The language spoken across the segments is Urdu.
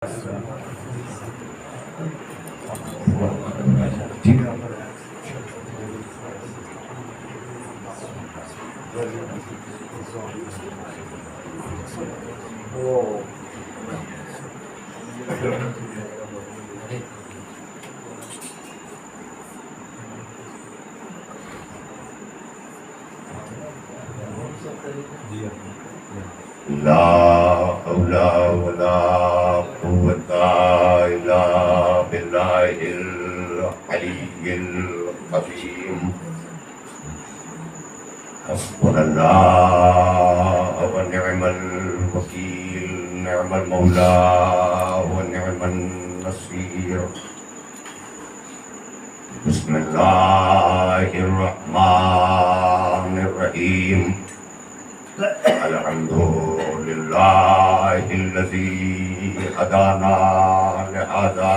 لا حول ولا قوة إلا بالله العلي العظيم. حسبنا الله ونعم الوكيل، نعم المولى ونعم النصير. بسم الله الرحمن الرحيم. الحمد لله الذي هدانا لهذا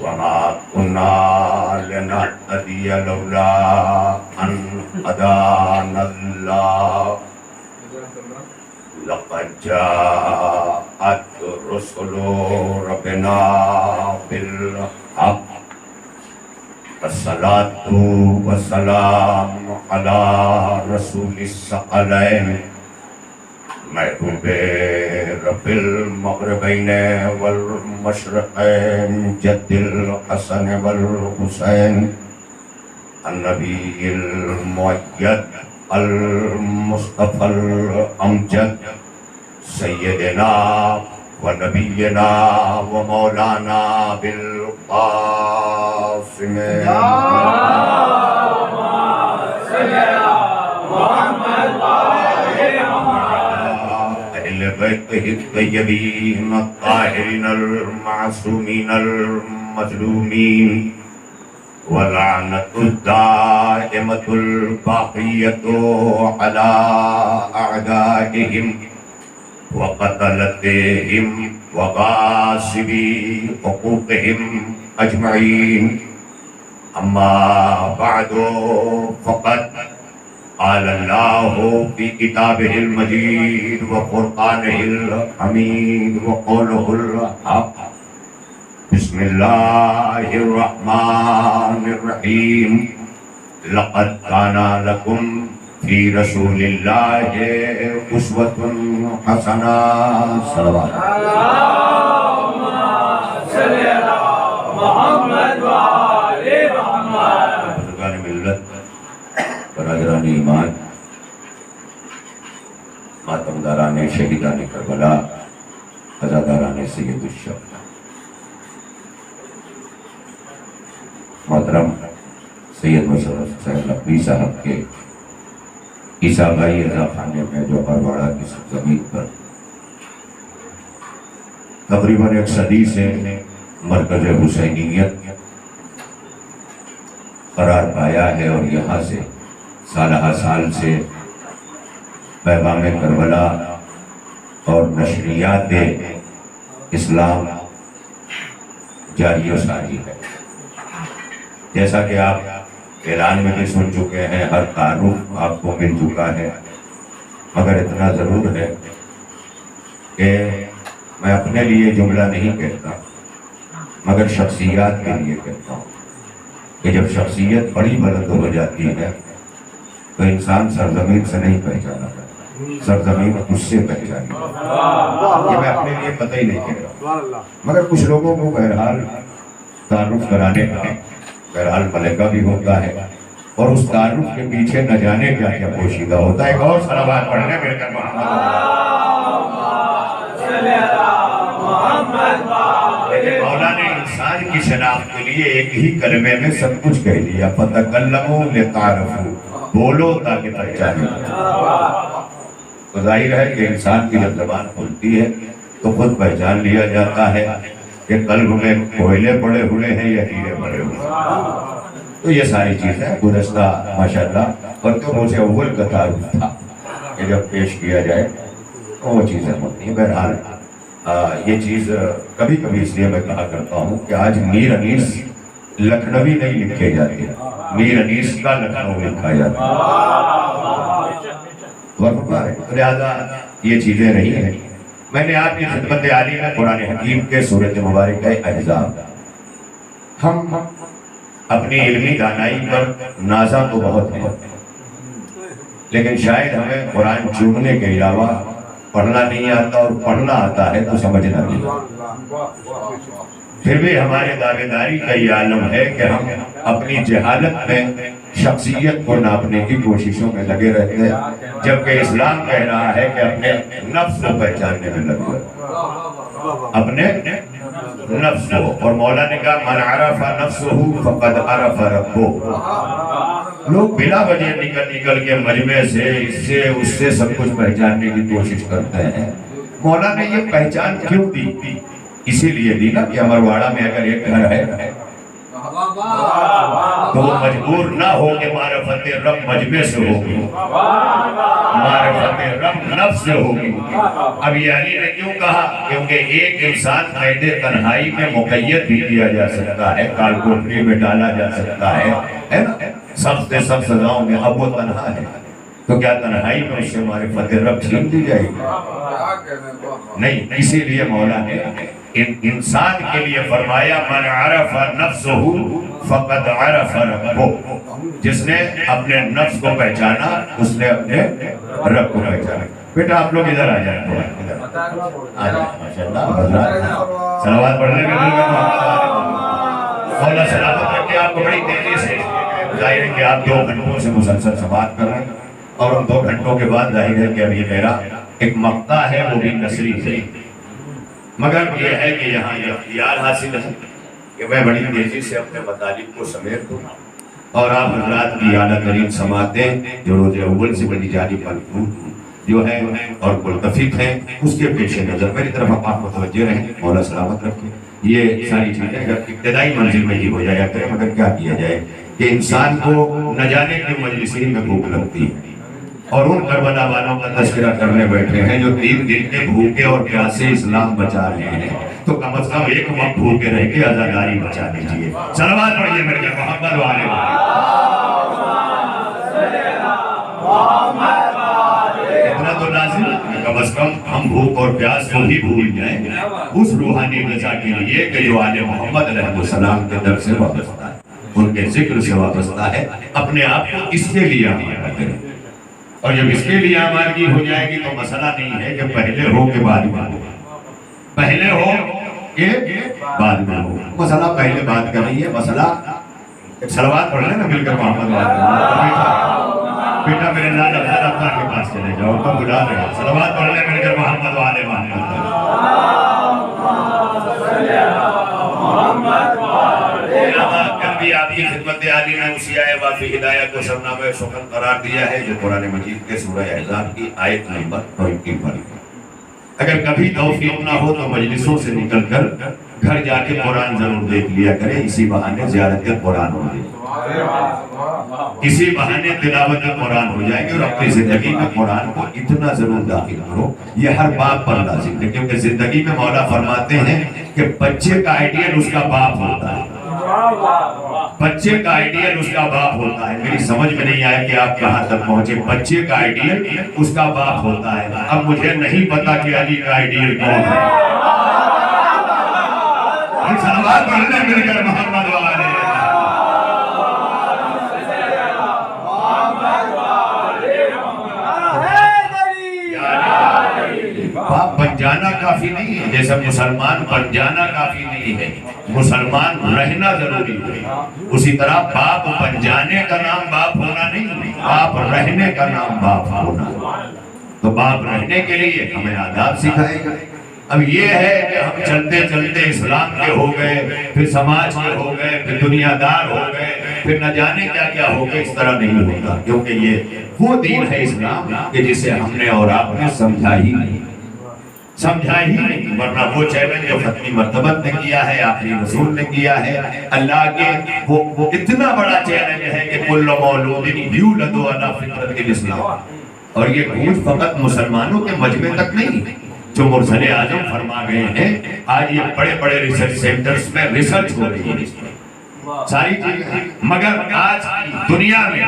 وما كنا لنهتدي لولا أن هدانا الله. لقد جاءت رسل ربنا بالحق. الصلاة والسلام على رسول الثقلين محبوب رب المغربين والمشرقين جد الحسن والحسين النبي المؤيد المصطفى الأمجد سيدنا ونبينا ومولانا بالقاسم أهل بيته الطيبين الطاهرين المعصومين المظلومين ولعنة الدائمة الباقية على أعدائهم وقتلتهم وغاصبي حقوقهم أجمعين. أما بعد فقد قال الله في كتابه المجيد وفرقانه الحميد وقوله الحق. بسم الله الرحمن الرحيم. لقد كان لكم في رسول الله أسوة حسنة. صلوات اللهم صل على محمد وآل محمد. بزرگان ملت، برادران ایمان، ماتمداران شہیدان کربلا، عزاداران سید الشہداء، محترم سید مشرف حسین لکھوی صاحب کے عیسیٰ بھائی رضا خانے میں جو پرواڑہ کی سرزمین پر تقریباً 1 صدی سے مرکز حسینیت قرار پایا ہے اور یہاں سے سالہ سال سے پیغام کربلا اور نشریات اسلام جاری و ساری ہے. جیسا کہ آپ اعلان میں بھی سن چکے ہیں، ہر تعارف آپ کو مل چکا ہے، مگر اتنا ضرور ہے کہ میں اپنے لیے جملہ نہیں کہتا مگر شخصیات کے لیے کہتا ہوں کہ جب شخصیت بڑی بلند ہو جاتی ہے تو انسان سرزمین سے نہیں پہچانا کرتا، سرزمین اس سے پہچانی. یہ میں اپنے لیے پتہ ہی نہیں کہہ رہا مگر کچھ لوگوں کو بہرحال تعارف کرانے کا بہرحال ملکہ بھی ہوتا ہے اور اس تعارف کے پیچھے نہ جانے کیا کیا پوشیدہ ہوتا ہے. ایک اور صلوات پڑھنے مل کر مولا نے انسان کی شناخت کے لیے ایک ہی کلمے میں سب کچھ کہہ دیا، فَتَكَلَّمُوا لِتَعْرَفُوا، بولو تاکہ پہچانے. تو ظاہر ہے کہ انسان کی جب زبان کھلتی ہے تو خود پہچان لیا جاتا ہے کہ قلب میں کوئلے پڑے ہوئے ہیں یا ہیرے پڑے ہوئے ہیں. تو یہ ساری چیزیں گزشتہ ماشاءاللہ اور تو مجھے اول کا تعارف تھا کہ جب پیش کیا جائے تو وہ چیزیں ہوتی ہیں. بہرحال یہ چیز کبھی کبھی اس لیے میں کہا کرتا ہوں کہ آج میر انیس لکھنوی نہیں لکھے جاتے، میر انیس کا لکھنؤ لکھا جاتا ہے. لہذا یہ چیزیں نہیں ہیں میں نے آپ کی خدمت عالی میں قرآن حکیم کے سورۃ مبارکہ احزاب، ہم اپنی علمی دانائی پر نازا تو بہت ہے، لیکن شاید ہمیں قرآن چوننے کے علاوہ پڑھنا نہیں آتا، اور پڑھنا آتا ہے تو سمجھنا نہیں آتا۔ پھر بھی ہمارے دعوے داری کا یہ عالم ہے کہ ہم اپنی جہالت میں شخصیت کو ناپنے کی کوششوں میں لگے رہتے ہیں، جبکہ اسلام کہہ رہا ہے کہ اپنے نفس کو پہچاننے میں لگے رہے، اپنے نفس کو۔ اور مولا نے کہا من عرف نفسہ فقد عرف ربہ۔ لوگ بلا وجہ نکل کے مجمع سے اس سے سب کچھ پہچاننے کی کوشش کرتے ہیں۔ مولا نے یہ پہچان کیوں دی؟ اسی لیے دی نا کہ امرواڑہ میں اگر ایک گھر ہے تو وہ مجبور نہ ہو کہ معرفت رب مجمع سے ہوگی، معرفت رب نفس سے ہوگی۔ اب یہ علی نے کیوں کہا؟ کیونکہ ایک انسان قید تنہائی میں مقید بھی کیا جا سکتا ہے، کالکوٹری میں ڈالا جا سکتا ہے نا، سب سے سب سزاؤں میں۔ اب وہ تنہا ہے تو کیا تنہائی میں اس سے معرفت رب چھین دی جائے گی؟ نہیں، اسی لیے مولا نے انسان کے لیے فرمایا من عرف نفسہ فقد عرف ربہ۔ جس نے اپنے نفس کو پہچانا اس نے اپنے رب کو پہچانا۔ بیٹا آپ لوگ ادھر آ جائیں، ماشاءاللہ صلوات پڑھنے میں مولا سلامت رکھے آپ کو بڑی تیزی سے۔ ظاہر ہے کہ آپ 2 گھنٹوں سے مسلسل سماعت کر رہے ہیں، اور ان 2 گھنٹوں کے بعد ظاہر ہے کہ ابھی میرا ایک مقطع ہے، وہ بھی نثری ہے، مگر یہ ہے کہ یہاں یہ اختیار حاصل ہے کہ میں بڑی تیزی سے اپنے مطالب کو سمیٹ دوں، اور آپ حضرات کی اعلیٰ ترین سماعتیں جو روز اول سے بڑی جاری ملفوظ جو ہیں اور ملتفق ہیں، اس کے پیش نظر میری طرف آپ متوجہ رہیں۔ مولا سلامت رکھیں۔ یہ ساری چیزیں جب ابتدائی منزل میں ہی ہو جایا کریں، مگر کیا کیا جائے کہ انسان کو نہ جانے کے مجلسین میں بھوک لگتی ہے، اور ان کربلا والوں کا تذکرہ کرنے بیٹھے ہیں جو 3 دن کے بھوکے اور پیاسے اسلام بچا رہے ہیں، تو کم از کم ایک وقت بھوکے رہ کے عزاداری بچا لیجیے۔ صلوات پڑھیے میرے کے محمد والے اتنا تو لازم ہے، کم از کم ہم بھوک اور پیاس کو بھی بھول جائیں اس روحانی غذا کے لیے کہ جو آل محمد علیہ السلام کے در سے وابستہ ہے، ان کے ذکر سے وابستہ ہے۔ اپنے آپ کو اس کے لیے آمادہ کریں، اور جب اس کے لیے آمادگی ہو جائے گی تو مسئلہ نہیں ہے کہ پہلے ہو کہ بعد میں ہو، پہلے ہو کہ بعد میں ہو، مسئلہ پہلے بات کا نہیں ہے، مسئلہ ایک صلوات پڑھ لیں نا مل کر محمد والے۔ بیٹا میرے لال افضل افضل کے پاس چلے جاؤ، تو بلا رہے ہیں، صلوات پڑھ لیں مل کر محمد والے کبھی آپ کی خدمت عالی نے اسیاء وافی ہدایت کو سرنامہ سخن قرار دیا ہے جو قرآن مجید کے سورہ احزاب کی آیت نمبر 29 پر۔ اگر کبھی توفیق نہ ہو تو مجلسوں سے نکل کر گھر جا کے قرآن ضرور دیکھ لیا کریں، اسی بہانے زیارت قرآن ہو جائے، اسی بہانے تلاوت قرآن ہو جائے گی، اور اپنی زندگی میں قرآن کو اتنا ضرور داخل کرو۔ یہ ہر باپ پر لازم ہے، کیونکہ زندگی میں مولا فرماتے ہیں کہ بچے کا آئیڈیل اس کا باپ ہوتا ہے، بچے کا آئیڈیل اس کا باپ ہوتا ہے۔ میری سمجھ میں نہیں آیا کہ آپ کہاں تک پہنچے۔ بچے کا آئیڈیل اس کا باپ ہوتا ہے۔ اب مجھے نہیں پتا کہ علی کا آئیڈیل کون ہے۔ صلوات پڑھ لیں مل کر محمد والے۔ باپ بن جانا کافی نہیں ہے، جیسا مسلمان بن جانا کافی نہیں ہے، مسلمان رہنا ضروری ہے۔ اسی طرح باپ بن جانے کا نام باپ ہونا نہیں، باپ رہنے کا نام باپ ہونا۔ تو باپ رہنے کے لیے ہمیں آداب سکھائے گا۔ اب یہ ہے کہ ہم چلتے چلتے اسلام کے ہو گئے، پھر سماج کے ہو گئے، پھر دنیا دار ہو گئے، پھر نہ جانے کیا کیا ہو گئے۔ اس طرح نہیں ہوگا، کیونکہ یہ وہ دین ہے اسلام کہ جسے ہم نے اور آپ نے سمجھا ہی نہیں، سمجھا ہی نہیں۔ ورنہ وہ چیلنج جو ختمی مرتبت نے کیا ہے، آخری رسول نے کیا ہے، اللہ کے وہ اتنا بڑا چیلنج ہے کہ کل مولود یولد علی فطرت الاسلام، اور یہ گونج فقط مسلمانوں کے مجمع تک نہیں، جو مرسل اعظم فرما گئے ہیں۔ آج یہ بڑے بڑے ریسرچ سینٹرز میں ریسرچ ہو رہی ہے ساری چیزیں، مگر آج دنیا میں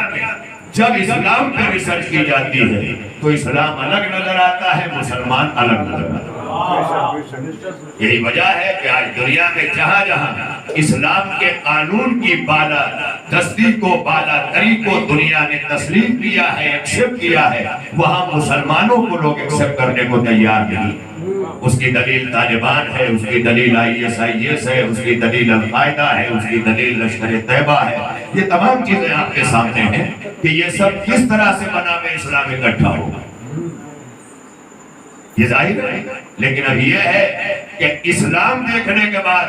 جب اسلام پہ ریسرچ کی جاتی ہے تو اسلام الگ نظر آتا ہے، مسلمان الگ نظر آتا ہے۔ یہی وجہ ہے کہ آج دنیا میں جہاں جہاں اسلام کے قانون کی بالا دستی کو، بالا تری کو دنیا نے تسلیم کیا ہے، ایکسپٹ کیا ہے، وہاں مسلمانوں کو لوگ ایکسپٹ کرنے کو تیار نہیں۔ اس کی دلیل طالبان ہے، اس کی دلیل ISIS ہے، اس کی دلیل القاعدہ ہے، اس کی دلیل لشکر طیبہ ہے۔ یہ تمام چیزیں آپ کے سامنے ہیں کہ یہ سب کس طرح سے بنام اسلام اکٹھا ہوگا، یہ ظاہر ہے۔ لیکن اب یہ ہے کہ اسلام دیکھنے کے بعد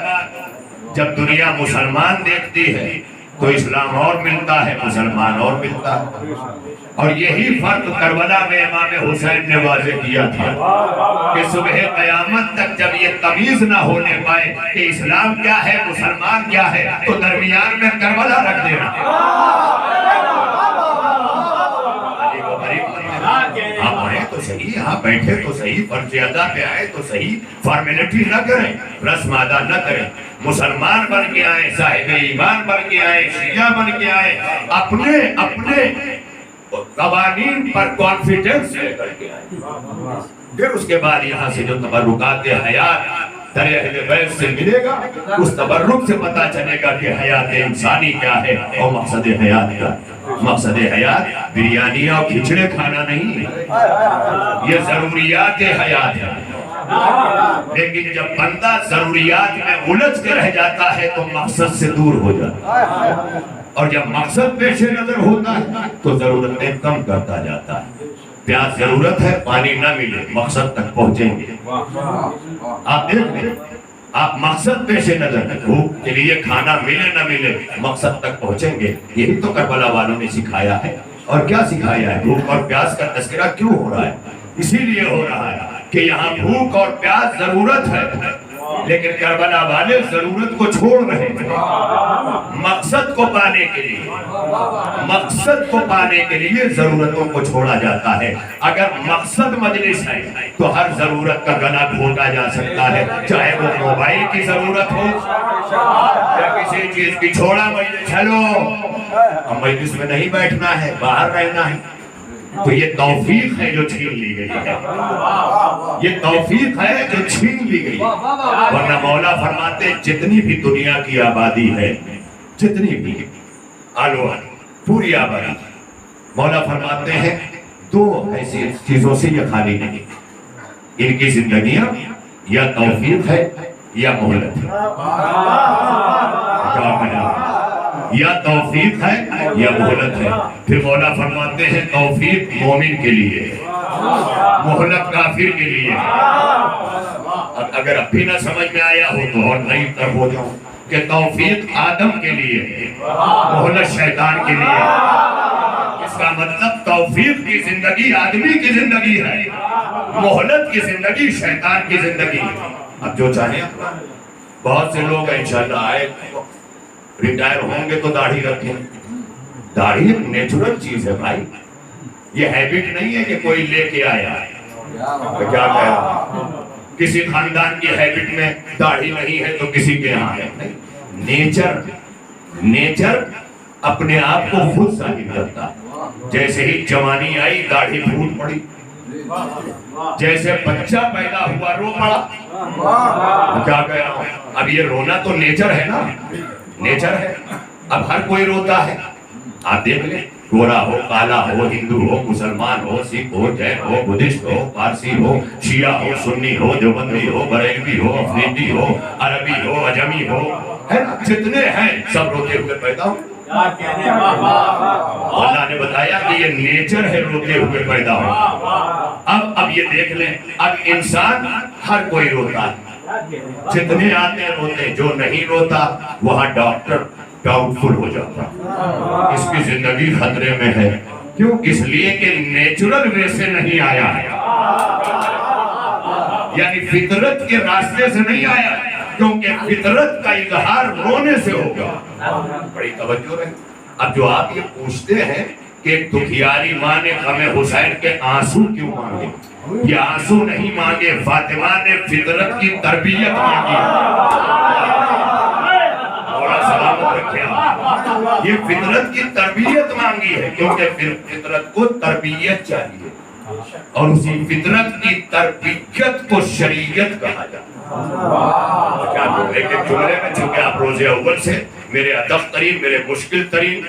جب دنیا مسلمان دیکھتی ہے تو اسلام اور ملتا ہے، مسلمان اور ملتا ہے۔ اور یہی فرق کربلا میں امام حسین نے واضح کیا تھا کہ صبح قیامت تک جب یہ تمیز نہ ہونے پائے کہ اسلام کیا ہے، مسلمان کیا ہے، تو درمیان میں کربلا رکھ دینا۔ آپ پڑھیں تو صحیح، یہاں بیٹھے تو صحیح، فرض ادا پہ آئے تو صحیح، فارمیلٹی نہ کریں، رسم ادا نہ کریں، مسلمان بن کے آئیں، صاحب ایمان بن کے آئیں، شیعہ بن کے آئیں، اپنے قوانین پر کانفیڈنس لے کر کے آئیں۔ پھر اس کے بعد یہاں سے جو تبرکات حیات در اہل بیت سے ملے گا، اس تبرک سے پتا چلے گا کہ حیات انسانی کیا ہے اور مقصد حیات کیا ہے۔ مقصد حیات بریانی اور کھچڑے کھانا نہیں ہے، یہ ضروریات حیات ہے۔ لیکن جب بندہ ضروریات میں الجھ کے رہ جاتا ہے تو مقصد سے دور ہو جاتا ہے، اور جب مقصد پیش نظر ہوتا ہے تو ضرورتیں کم کرتا جاتا ہے۔ پیاس ضرورت ہے، پانی نہ ملے مقصد تک پہنچیں گے۔ آپ دیکھ لیں، آپ مقصد پیش نظر ہے، بھوک کے لیے کھانا ملے نہ ملے مقصد تک پہنچیں گے۔ یہی تو کربلا والوں نے سکھایا ہے۔ اور کیا سکھایا ہے؟ بھوک اور پیاس کا تذکرہ کیوں ہو رہا ہے؟ اسی لیے ہو رہا ہے کہ یہاں بھوک اور پیاس ضرورت ہے، لیکن کربلا والے ضرورت کو چھوڑ رہے ہیں مقصد کو پانے کے لیے۔ مقصد کو پانے کے لیے ضرورتوں کو چھوڑا جاتا ہے۔ اگر مقصد مجلس ہے تو ہر ضرورت کا گلا گھونٹا جا سکتا ہے، چاہے وہ موبائل کی ضرورت ہو یا کسی چیز کی۔ چھوڑا مجلس، چلو اب مجلس میں نہیں بیٹھنا ہے، باہر رہنا ہے، تو یہ توفیق ہے جو چھین لی گئی ہے، یہ توفیق ہے جو چھین لی گئی ہے۔ ورنہ مولا فرماتے جتنی بھی دنیا کی آبادی ہے، جتنی بھی آلو پوری آبادی، مولا فرماتے ہیں دو ایسی چیزوں سے یہ خالی نہیں، ان کی زندگیاں یا توفیق ہے یا مہلت ہے۔ کیا کہنا؟ یا توفیق ہے یا مہلت ہے۔ پھر مولا فرماتے ہیں توفیق مومن کے لیے، مہلت کافر کے لیے۔ اگر اب بھی نہ سمجھ میں آیا ہو تو اور نئی طرف ہو جاؤں کہ توفیق آدم کے لیے، مہلت شیطان کے لیے۔ اس کا مطلب توفیق کی زندگی آدمی کی زندگی ہے، مہلت کی زندگی شیطان کی زندگی ہے۔ اب جو چاہیں بہت سے لوگ انشاءاللہ آئے ریٹائر ہوں گے تو داڑھی رکھیں۔ داڑھی ایک نیچرل چیز ہے بھائی، یہ ہیبٹ نہیں ہے کہ کوئی لے کے آیا ہے۔ کیا کہہ رہا ہے؟ کسی خاندان کی ہیبٹ میں داڑھی نہیں ہے تو کسی کے یہاں ہے، نیچر اپنے آپ کو خود ظاہر کرتا ہے۔ جیسے ہی جوانی آئی داڑھی پھوٹ پڑی، جیسے بچہ پیدا ہوا رو پڑا۔ کیا کہہ رہا ہوں؟ اب یہ رونا تو نیچر ہے نا، نیچر ہے۔ اب ہر کوئی روتا ہے، آپ دیکھ لیں، گورا ہو، کالا ہو، ہندو ہو، مسلمان ہو، سکھ ہو، جین ہو، بدھسٹ ہو، پارسی ہو، شیعہ ہو، سنی ہو، دیوبندی ہو، بریلوی ہو، افریدی ہو، عربی ہو، عجمی ہو، جتنے ہیں سب روتے ہوئے پیدا ہو۔ اللہ نے بتایا کہ یہ نیچر ہے روتے ہوئے پیدا ہو۔ اب یہ دیکھ لیں، اب انسان ہر کوئی روتا ہے، جتنے آتے ہیں روتے، جو نہیں روتا وہاں ڈاکٹر ڈاؤٹ فل ہو جاتا، اس کی زندگی خطرے میں ہے۔ کیوں؟ اس لیے کہ نیچرل وے سے نہیں آیا ہے، یعنی فطرت کے راستے سے نہیں آیا، کیونکہ فطرت کا اظہار رونے سے ہوگا۔ بڑی توجہ رہے۔ اب جو آپ یہ پوچھتے ہیں کہ دکھیاری ماں نے غم حسین کے آنسو کیوں مانگے، یہ آنسو نہیں مانگے، فاطمہ نے فطرت کی تربیت مانگی۔ بڑا سلامت رکھے آپ، یہ فطرت کی تربیت مانگی ہے، کیونکہ فطرت کو تربیت چاہیے۔ اور اسی فطرت کی تربیت کو شریعت کہا جاتا ہے۔ کیا آپ ایک ایک جملے میں، چونکہ آپ روزے اول سے میرے ادب ترین، میرے مشکل ترین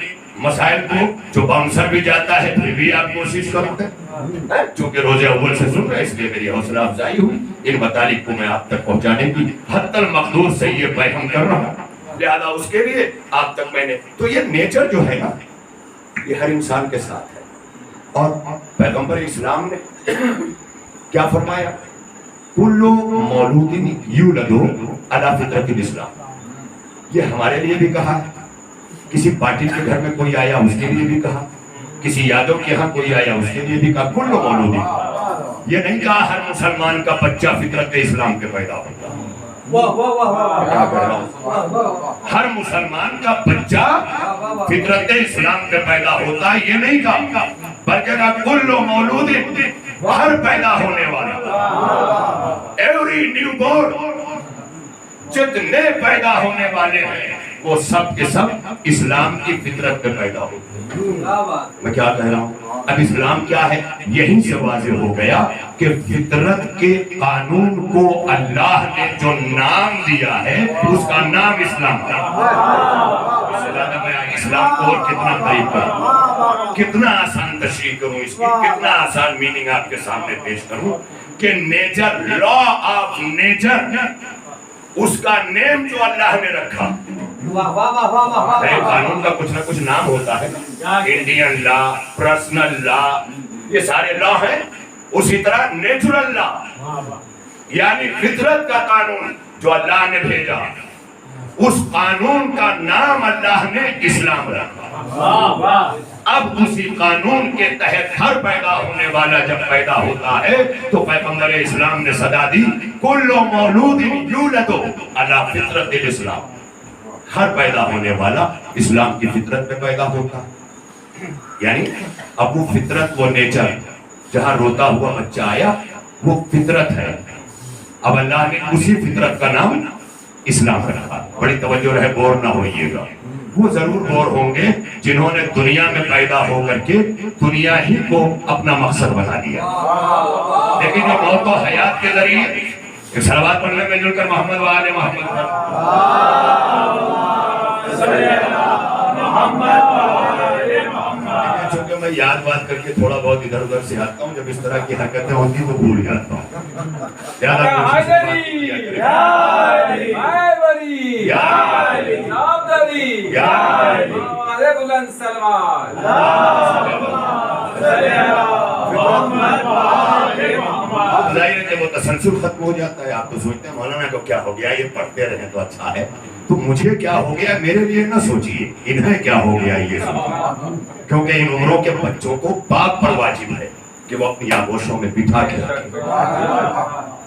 مسائل کو جو باؤنسر بھی جاتا ہے پھر بھی آپ کوشش کرتے ہیں، چونکہ روزے اول سے سن رہے اس لیے میری حوصلہ افزائی ہوئی، ان مطالب کو میں آپ تک پہنچانے کی حتی المقدور سے یہ بیان کر رہا ہوں، لہذا اس کے لیے آپ تک میں نے تو یہ نیچر جو ہے نا یہ ہر انسان کے ساتھ ہے۔ اور پیغمبر اسلام نے کیا فرمایا؟ کل مولود یولد علی فطرت الاسلام، یہ ہمارے لیے بھی کہا، کسی پارٹی کے گھر میں کوئی آیا اس کے لیے بھی کہا، کسی یادو کے ہاں کوئی آیا اس کے لیے بھی کہا کل مولود، یہ نہیں کہا ہر مسلمان کا بچہ فطرت اسلام کے پیدا ہوتا ہے۔ کیا کہہ رہا ہوں؟ ہر مسلمان کا بچہ فطرت اسلام پہ پیدا ہوتا ہے یہ نہیں کہا، بلکہ کہا کل مولود، ہر پیدا ہونے والا، ایوری نیو بورن، جتنے پیدا ہونے والے ہیں وہ سب کے سب اسلام کی فطرت پہ پیدا ہوتے ہیں۔ میں کیا کہہ رہا ہوں؟ اب اسلام کیا ہے؟ یہیں سے واضح ہو گیا کہ فطرت کے قانون کو اللہ نے جو نام دیا ہے اس کا نام اسلام ہے۔ میں اسلام کو اور کتنا قریب کروں، کتنا آسان تشریح کروں، اس کی کتنا آسان میننگ آپ کے سامنے پیش کروں کہ نیچر، لا آف نیچر، اس کا نیم جو اللہ نے رکھا، قانون کا کچھ نہ کچھ نام ہوتا ہے، انڈین لا، پرسنل لا، یہ سارے لا ہیں، اسی طرح نیچرل لا یعنی فطرت کا قانون جو اللہ نے بھیجا، اس قانون کا نام اللہ نے اسلام رکھا۔ اب اسی قانون کے تحت ہر پیدا ہونے والا جب پیدا ہوتا ہے تو پیغمبر اسلام نے صدا دی کل مولود یولد علی فطرت الاسلام، ہر پیدا ہونے والا اسلام کی فطرت پہ پیدا ہوتا، یعنی اب وہ فطرت، وہ نیچر جہاں روتا ہوا بچہ آیا وہ فطرت ہے، اب اللہ نے اسی فطرت کا نام اسلام رکھا۔ بڑی توجہ رہے، بور نہ ہوئیے گا، وہ ضرور بور ہوں گے جنہوں نے دنیا میں پیدا ہو کر کے دنیا ہی کو اپنا مقصد بنا لیا، لیکن یہ موت و حیات کے ذریعے ایک صلوات پڑھنے میں جل کر محمد و آل محمد چونکہ میں یاد بات کر کے تھوڑا بہت ادھر ادھر سے آتا ہوں، جب اس طرح کی حرکتیں ہوتی تو بھول جاتا ہوں۔ ظاہر ہے کہ وہ تسلسل ختم ہو جاتا ہے، آپ تو سوچتے ہیں مولانا کو کیا ہو گیا، یہ پڑھتے رہے تو اچھا ہے، تو مجھے کیا ہو گیا میرے لیے نہ سوچئے، انہیں کیا ہو گیا یہ سوچئے، کیونکہ ان عمروں کے بچوں کو پاک پر واجب ہے کہ وہ اپنی آغوشوں میں بٹھا کے رکھیں۔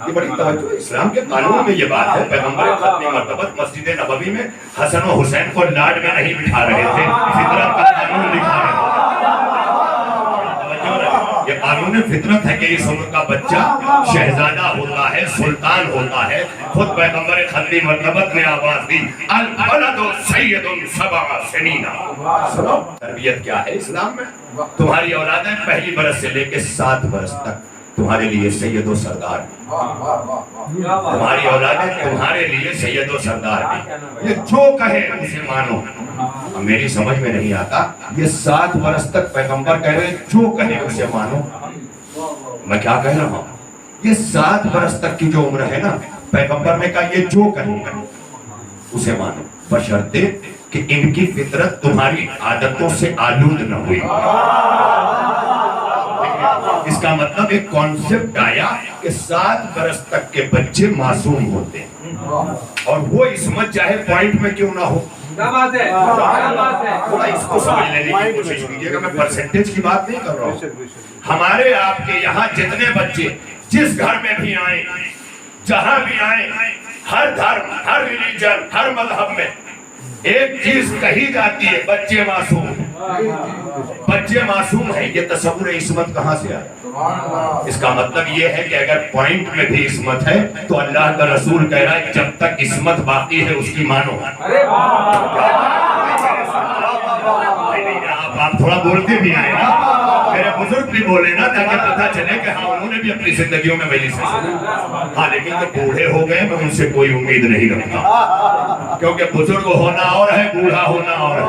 یہ بڑی توجہ اسلام کے قانون میں یہ بات ہے۔ پیغمبر ختم مرتبت مسجد نبوی میں حسن و حسین کو لاڈ میں نہیں بٹھا رہے تھے، فطرت کا قانون دکھا رہے تھے۔ یہ قانون فطرت ہے کہ اس عمر کا بچہ شہزادہ ہوتا ہے، سلطان ہوتا ہے۔ خود پیغمبر ختم مرتبت نے آواز دی الولد سید سبع سنین۔ تربیت کیا ہے اسلام میں؟ تمہاری اولادیں پہلی برس سے لے کے 7 برس تک تمہارے لیے سید و سردار، تمہاری اولادیں تمہارے لیے سید و سردار بھی، یہ جو کہے اسے مانو۔ میری سمجھ میں نہیں آتا، یہ 7 برس تک پیغمبر کہہ رہے جو کہے اسے مانو۔ میں کیا کہہ رہا ہوں؟ یہ 7 برس تک کی جو عمر ہے نا، پیغمبر نے کہا یہ جو کہے اسے مانو، بشرطے کہ ان کی فطرت تمہاری عادتوں سے آلود نہ ہوئی۔ اس کا مطلب ایک کانسیپٹ آیا کہ 7 برس تک کے بچے معصوم ہوتے ہیں، اور وہ عصمت چاہے پوائنٹ میں کیوں نہ ہو۔ تھوڑا اس کو سمجھ لینے کی کوشش کیجیے گا، میں پرسنٹیج کی بات نہیں کر رہا ہوں۔ ہمارے آپ کے یہاں جتنے بچے جس گھر میں بھی آئیں، جہاں بھی آئیں، ہر دھرم، ہر ریلیجن، ہر مذہب میں ایک چیز کہی جاتی ہے، بچے معصوم ہیں، بچے معصوم ہیں۔ یہ تصور عصمت کہاں سے آیا؟ اس کا مطلب یہ ہے کہ اگر پوائنٹ میں بھی عصمت ہے تو اللہ کا رسول کہہ رہا ہے جب تک عصمت باقی ہے اس کی مانو۔ آپ تھوڑا بولتے بھی آئے نا، میرے بزرگ بھی بولے نا تاکہ پتہ چلے کہ ہاں انہوں نے بھی اپنی زندگیوں میں مجلس سے سنا. ہاں لیکن جب بوڑھے ہو گئے میں ان سے کوئی امید نہیں رکھتا, کیونکہ بزرگ ہونا اور ہے, بوڑھا ہونا اور ہے.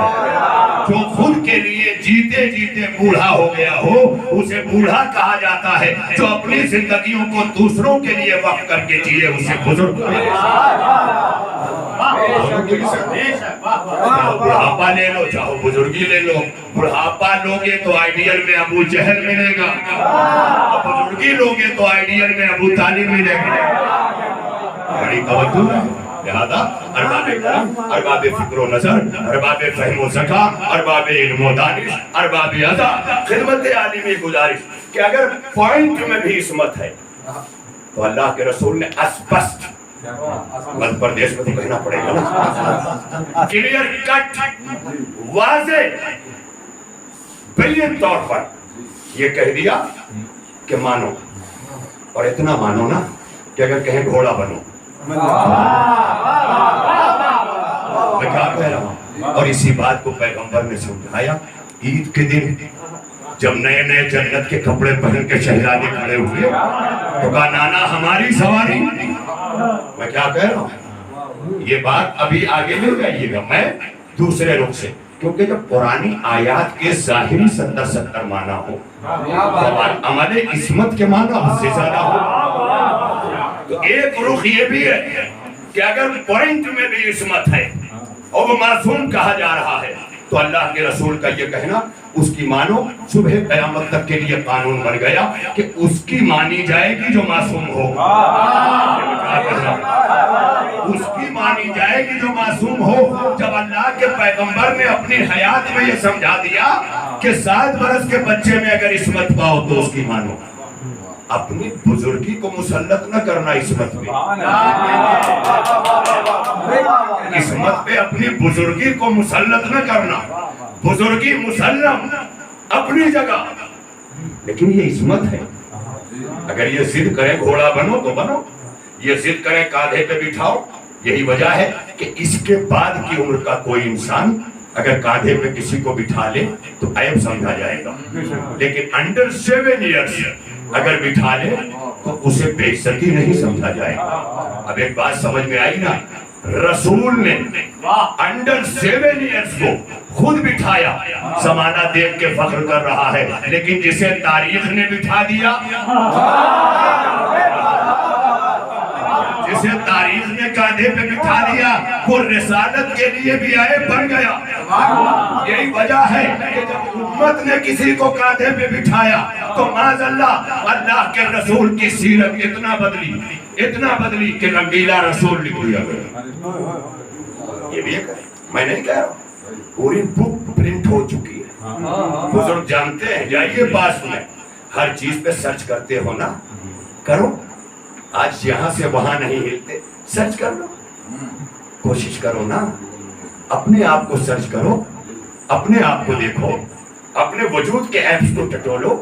جو خود کے لیے جیتے جیتے بوڑھا ہو گیا ہو اسے بوڑھا کہا جاتا ہے. جو اپنی زندگیوں کو دوسروں کے لیے وقف کر کے جیے اسے بزرگ کہا جاتا ہے. بڑھاپا لے لو چاہو بزرگی لے لو. بڑھاپا لوگے تو آئیڈیل میں ابو جہل ملے گا, بزرگی لوگے تو آئیڈیل میں ابو طالب ملے گا. بڑی توجہ ہے. لہذا ارباب کرم, ارباب فکر و نظر, ارباب فہم و ذکا, ارباب علم و دانش, ارباب ادا, خدمت عالمی گزارش کہ اگر پوائنٹ میں بھی عصمت ہے تو اللہ کے رسول نے اسپشٹ, مدھ پردیش میں تو کہنا پڑے گا نا, کلیئر کٹ, واضح بلین طور پر یہ کہہ دیا کہ مانو, اور اتنا مانو نا کہ اگر کہیں گھوڑا بنو. میں کیا کہہ رہا ہوں, اور اسی بات کو پیغمبر نے سمجھایا عید کے دن جب نئے نئے جنت کے کپڑے پہن کے شہزادے کھڑے ہوئے تو کہا نانا ہماری سواری. میں کیا کہہ رہا ہوں, یہ بات ابھی آگے نہیں جائیے گا, میں دوسرے رخ سے, کیونکہ جب پرانی آیات کے ظاہری 70 معنی ہو عمل عصمت کے معنی اس سے زیادہ ہو. تو ایک رخ یہ بھی ہے کہ اگر پوائنٹ میں بھی عصمت ہے اور وہ معصوم کہا جا رہا ہے تو اللہ کے رسول کا یہ کہنا اس کی مانو صبح قیامت تک کے لیے قانون بن گیا کہ اس کی مانی جائے گی جو معصوم ہو. اس کی مانی جائے گی جو معصوم ہو. جب اللہ کے پیغمبر نے اپنی حیات میں یہ سمجھا دیا کہ 7 برس کے بچے میں اگر عصمت پاؤ تو اس کی مانو. اپنی بزرگی کو مسلط نہ کرنا عصمت پہ, عصمت پہ اپنی بزرگی کو مسلط نہ کرنا. بزرگی مسلم اپنی جگہ, لیکن یہ عصمت ہے. اگر یہ ضد کرے گھوڑا بنو تو بنو, یہ ضد کرے کاندھے پہ بٹھاؤ. یہی وجہ ہے کہ اس کے بعد کی عمر کا کوئی انسان اگر کاندھے پہ کسی کو بٹھا لے تو عیب سمجھا جائے گا, لیکن انڈر 7 ایئرس اگر بٹھا لے تو اسے بے عزتی نہیں سمجھا جائے گا. اب ایک بات سمجھ میں آئی نا, رسول نے انڈر 7 ایئرس کو خود بٹھایا, زمانہ دیکھ کے فخر کر رہا ہے, لیکن جسے تاریخ نے بٹھا دیا, جسے تاریخ نے کاندھے پہ بٹھا دیا وہ رسالت کے لیے بھی عیب بن گیا. یہی وجہ ہے کہ جب امت نے کسی کو کاندھے پہ بٹھایا تو معاذ اللہ کے رسول کی سیرت اتنا بدلی کہ رنگیلا رسول لکھ دیا گیا. یہ بھی ایک ہے, میں نہیں کہہ رہا ہوں, پوری بک پرنٹ ہو چکی ہے. بزرگ جانتے ہیں, جائیے پاس میں, ہر چیز پہ سرچ کرتے ہو نا, کرو. آج یہاں سے وہاں نہیں ہلتے, سرچ کر لو, کوشش کرو نا, اپنے آپ کو سرچ کرو, اپنے آپ کو دیکھو, اپنے وجود کے ایپس کو ٹٹولو.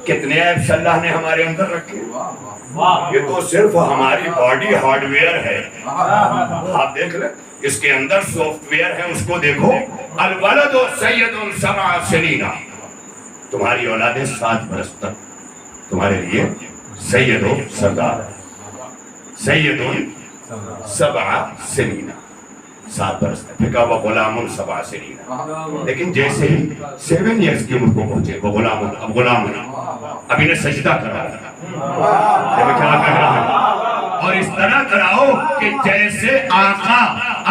کتنے ایپس اللہ نے ہمارے اندر رکھے, یہ تو صرف ہماری باڈی ہارڈ ویئر ہے. آپ دیکھ لیں, اس کے اندر سافٹ ویئر ہے, اس کو دیکھو. الولد سید 7 سنین, تمہاری اولادیں 7 برس تک تمہارے لیے سید و سردار, سید 7 سنین, 7 برس تک. پھر کہا وہ غلام 7 سنین, لیکن جیسے ہی 7 ایئرس کی عمر کو پہنچے وہ اب غلام ہے, اب انہیں سجدہ کرا رہا. میں کیا کہہ رہا ہوں, اور اس طرح کراؤ کہ جیسے آقا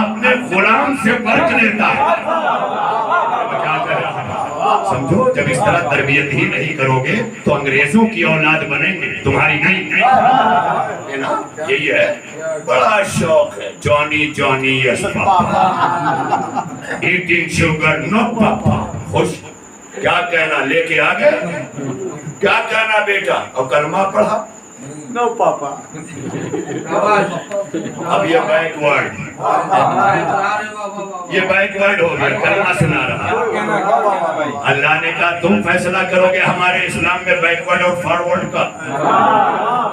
اپنے غلام سے برق لیتا ہے. میں کیا کہہ رہا ہوں, سمجھو, جب اس طرح تربیت ہی نہیں کرو گے تو انگریزوں کی اولاد بنیں گے, تمہاری نہیں ہے نا. یہی ہے, بڑا شوق ہے جانی جانی یس پاپا, ایٹنگ شوگر نو پاپا. خوش, کیا کہنا لے کے آگے, کیا کہنا بیٹا, اور کلمہ پڑھا نو پاپا. اب یہ بیک ورڈ ہو گیا, کلمہ سنا رہا اللہ نے کہا تم فیصلہ کرو گے ہمارے اسلام میں بیکورڈ اور فارورڈ کا.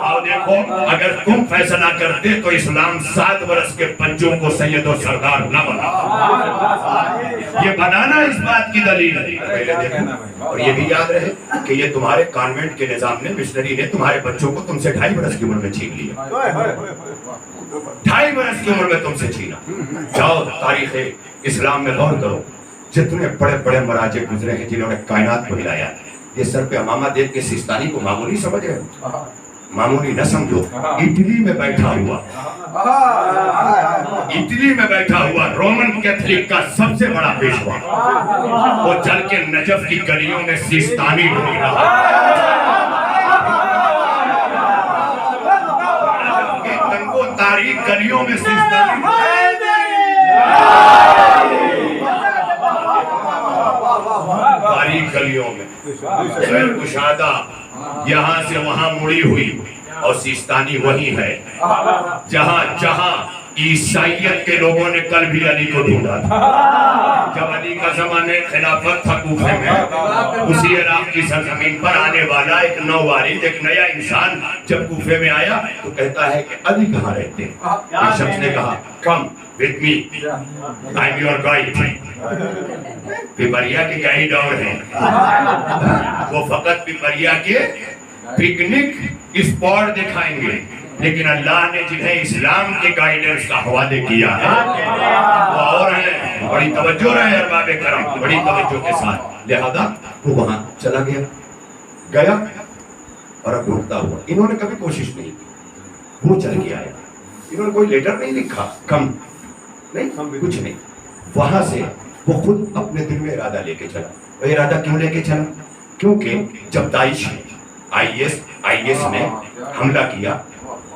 آؤ دیکھو اگر تم فیصلہ کرتے تو اسلام 7 برس کے بچوں کو سید و سردار نہ بنا. یہ بنانا اس بات کی دلیل ہے. اور یہ بھی یاد رہے کہ یہ تمہارے کانوینٹ کے نظام نے مشنری نے تمہارے بچوں کو تم سے 2.5 برس کی عمر میں چھین لیا. 2.5 برس کی عمر میں تم سے چھینا. جاؤ تاریخ اسلام میں غور کرو, جتنے بڑے بڑے مراجع گزرے ہیں جنہوں نے کائنات کو ہلایا. یہ سر پہ امامہ دیکھ کے سیستانی کو معمولی سمجھ رہے ہو؟ معمولی نہ سمجھو. اٹلی میں بیٹھا ہوا رومن کیتھولک کا سب سے بڑا پیشوا, وہ چل کے نجف کی گلیوں میں سیستانی ڈھونڈ رہا. تنگو تاریخ گلیوں میں سیستانی تاریخ گلیوں میں غیر کشادہ یہاں سے وہاں مڑی ہوئی, اور سیستانی وہی ہے جہاں جہاں عیسائیت کے لوگوں نے کل بھی علی کو ڈھونڈا تھا. جب علی کا زمانہ خلافت تھا کوفے میں, اسی عراق کی سرزمین پر آنے والا ایک نووارد, ایک نیا انسان جب کوفے میں آیا تو کہتا ہے کہ علی کہاں رہتے ہیں؟ ایک شخص نے کہا کم with me, I'm your guide. پیپریا کے گائیڈ اور ہیں, وہ فقط پیپریا کے پکنک اسپاٹ دکھائیں گے, لیکن اللہ نے جنہیں اسلام کے گائیڈنس کا حوالے کیا ہے وہ اور ہیں. بڑی توجہ رہے ارباب کرم, بڑی توجہ کے ساتھ. لہذا وہ وہاں چلا گیا اور اب ڈھونڈتا ہوا. انہوں نے کبھی کوشش نہیں کی, وہ چل کے آیا. انہوں نے کوئی لیٹر نہیں لکھا, کم نہیں, کچھ نہیں. وہاں سے وہ خود اپنے دل میں ارادہ لے کے چلا. وہ ارادہ کیوں لے کے چلا؟ کیونکہ جب داعش آئی ایس نے حملہ کیا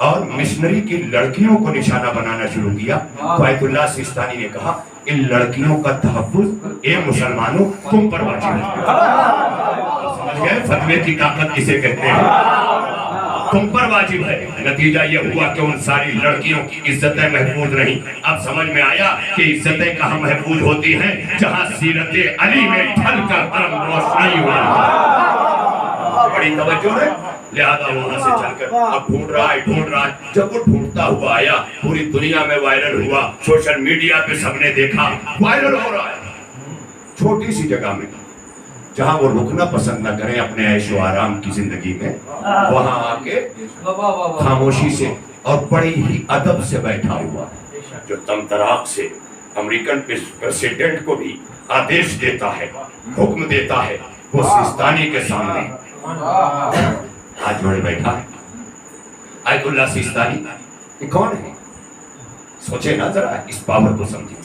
اور مشنری کی لڑکیوں کو نشانہ بنانا شروع کیا, تو آیت اللہ سیستانی نے کہا ان لڑکیوں کا تحفظ اے مسلمانوں تم پر واجب ہے. سمجھ گئے فتوے کی طاقت کسے کہتے ہیں؟ تم پر واجب ہے. نتیجہ یہ ہوا کہ ان ساری لڑکیوں کی عزتیں محفوظ رہیں. اب سمجھ میں آیا کہ عزتیں کہاں محفوظ ہوتی ہیں؟ جہاں سیرت علی میں ڈھل کر کرم روشنائی ہوئی. بڑی توجہ ہے. لہذا وہاں سے چل کر اب ڈھونڈ رہا ہے. جب وہ ڈھونڈتا ہوا آیا, پوری دنیا میں وائرل ہوا, سوشل میڈیا پہ سب نے دیکھا, وائرل ہو رہا ہے. چھوٹی سی جگہ میں جہاں وہ رکنا پسند نہ کریں اپنے عیش و آرام کی زندگی میں, وہاں آ کے خاموشی سے اور بڑی ہی ادب سے بیٹھا ہوا, جو تمطراق سے امریکن پریزیڈنٹ کو بھی آدیش دیتا ہے, حکم دیتا ہے, وہ سیستانی کے سامنے ہاتھ جوڑے بیٹھا ہے. آیت اللہ سیستانی یہ کون ہے؟ سوچے نا ذرا, اس پاور کو سمجھے.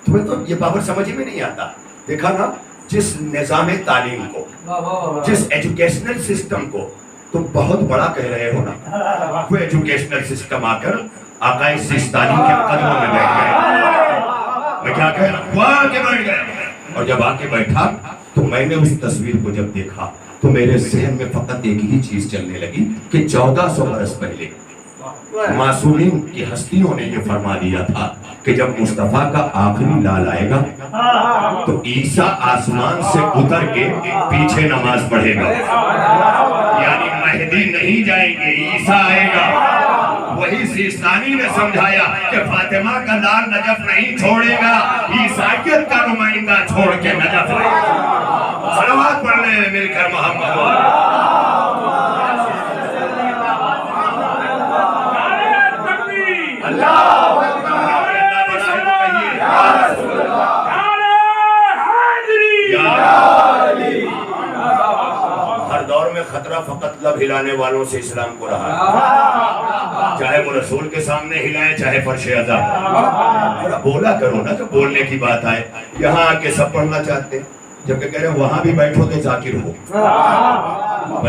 تمہیں تو یہ پاور سمجھ میں نہیں آتا. دیکھا نا جس نظام تعلیم کو, جس ایجوکیشنل سسٹم کو تم بہت بڑا کہہ رہے ہو نا, وہ ایجوکیشنل سسٹم آ کر آقا سیستانی کے قدموں میں بیٹھ گئے. میں کیا کہہ رہا ہوں, وہ آ کے بیٹھ گئے. اور جب آ کے بیٹھا تو میں نے اس تصویر کو جب دیکھا تو میرے ذہن میں فقط ایک ہی چیز چلنے لگی کہ 1400 برس پہلے معصومین کی ہستیوں نے یہ فرما دیا تھا کہ جب مصطفیٰ کا آخری لال آئے گا تو عیسیٰ آسمان سے اتر کے پیچھے نماز پڑھے گا. یعنی مہدی نہیں جائیں گے, عیسیٰ آئے گا. وہی سیستانی نے سمجھایا کہ فاطمہ کا لال نجف نہیں چھوڑے گا, عیسائیت کا نمائندہ چھوڑ کے نجف آئے گا. صلوات پڑھ لیں مل کر محمد. ہر دور میں خطرہ فقط لب ہلانے والوں سے اسلام کو رہا ہے, چاہے وہ رسول کے سامنے ہلائیں چاہے فرش عذاب. بولا کرو نا, جو بولنے کی بات آئے. یہاں آ کے سب پڑھنا چاہتے ہیں, جبکہ کہہ رہے ہیں وہاں بھی بیٹھو تو ذاکر ہو,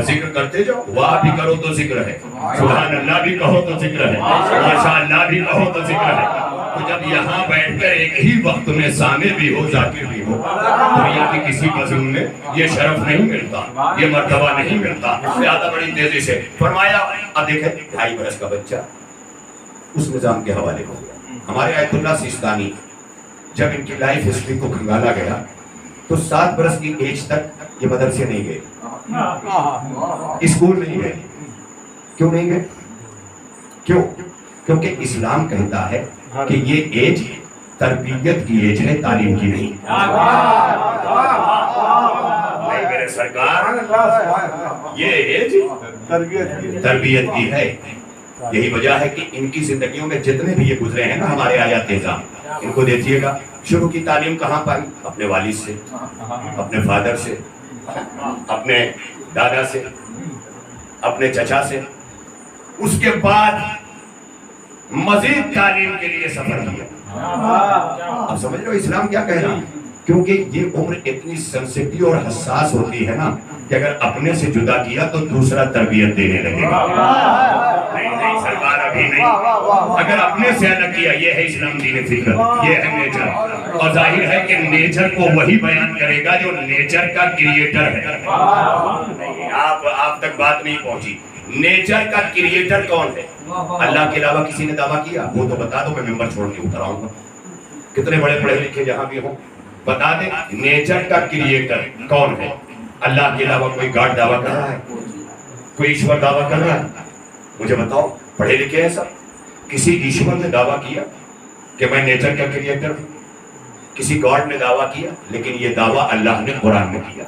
ذکر کرتے جاؤ. وہاں بھی کرو تو ذکر ہے, سبحان اللہ بھی کہو تو ذکر ہے, ماشاء اللہ بھی کہو تو ذکر ہے. تو جب یہاں بیٹھ کر ایک ہی وقت میں سامع بھی ہو, ذاکر بھی ہو, دنیا کی کسی مظلوم میں یہ شرف نہیں ملتا, یہ مرتبہ نہیں ملتا. زیادہ بڑی تیزی سے فرمایا. اب دیکھیں 2.5 برس کا بچہ اس نظام کے حوالے ہو گیا. ہمارے آیت اللہ سیستانی جب ان کی لائف ہسٹری کو کھنگالا گیا تو 7 برس کی ایج تک یہ مدرسے نہیں گئے، اسکول نہیں گئے. کیوں نہیں گئے؟ کیوں؟ کیونکہ اسلام کہتا ہے کہ یہ ایج تربیت کی ایج ہے، تعلیم کی نہیں. میرے سرکار یہ ایج تربیت کی ہے. یہی وجہ ہے کہ ان کی زندگیوں میں جتنے بھی یہ گزرے ہیں نا ہمارے آیات نظام، ان کو دیکھیے گا شروع کی تعلیم کہاں پائی؟ اپنے والد سے، اپنے فادر سے، اپنے دادا سے، اپنے چچا سے. اس کے بعد مزید تعلیم کے لیے سفر کیا. اب سمجھ لو اسلام کیا کہہ رہا ہے، کیونکہ یہ عمر اتنی سینسٹیو اور حساس ہوتی ہے نا کہ اگر اپنے سے جدا کیا تو دوسرا تربیت دینے لگے گا. نہیں سرکار ابھی نہیں، اگر اپنے سے الگ کیا. یہ ہے اسلام دین فطرت، یہ ہے نیچر. اور ظاہر ہے کہ نیچر کو وہی بیان کرے گا جو نیچر کا کریٹر ہے. آپ تک بات نہیں پہنچی. نیچر کا کریٹر کون ہے؟ اللہ کے علاوہ کسی نے دعویٰ کیا؟ وہ تو بتا دو، میں ممبر چھوڑ کے اتر آؤں گا. کتنے بڑے پڑھے لکھے جہاں بھی ہوں بتا دیں نیچر کا کریٹر کون ہے. اللہ کے علاوہ کوئی گاڈ دعویٰ کر رہا ہے؟ کوئی ایشور دعویٰ کر رہا ہے؟ مجھے بتاؤ، پڑھے لکھے ہیں سب. کسی ایشور نے دعویٰ کیا کہ میں نیچر کا کریٹر ہوں؟ کسی گاڈ نے دعویٰ کیا؟ لیکن یہ دعویٰ اللہ نے قرآن میں کیا.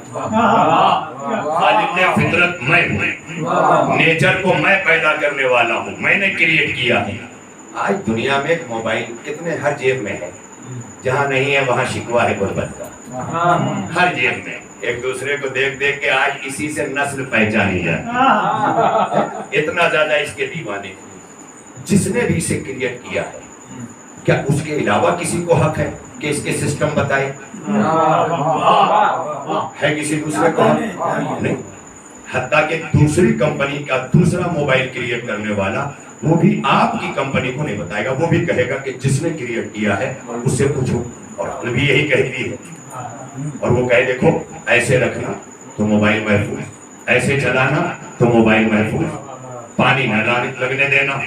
خالق فطرت میں ہوں، نیچر کو میں پیدا کرنے والا ہوں، میں نے کریٹ کیا ہے. آج دنیا میں ایک موبائل کتنے ہر جیب میں ہے، جہاں نہیں ہے وہاں شکوہ ہے غربت کا. ہر جیب میں ایک دوسرے کو دیکھ دیکھ کے آج اسی سے نسل پہچانی جاتی. اتنا زیادہ اس کے دیوانے. جس نے بھی اسے کریٹ کیا ہے کیا اس کے علاوہ کسی کو حق ہے کہ اس کے سسٹم بتائے؟ ہے کسی دوسرے کو حق؟ نہیں. حتیٰ کہ دوسری کمپنی کا دوسرا موبائل کریٹ کرنے والا وہ بھی آپ کی کمپنی کو نہیں بتائے گا. وہ بھی کہے گا کہ جس نے کریٹ کیا ہے اس سے پوچھو. اور عقل بھی یہی کہتی ہے. اور وہ کہے دیکھو ایسے رکھنا تو موبائل محفوظ، ایسے چلانا تو موبائل محفوظ، پانی نہ لگنے دینا،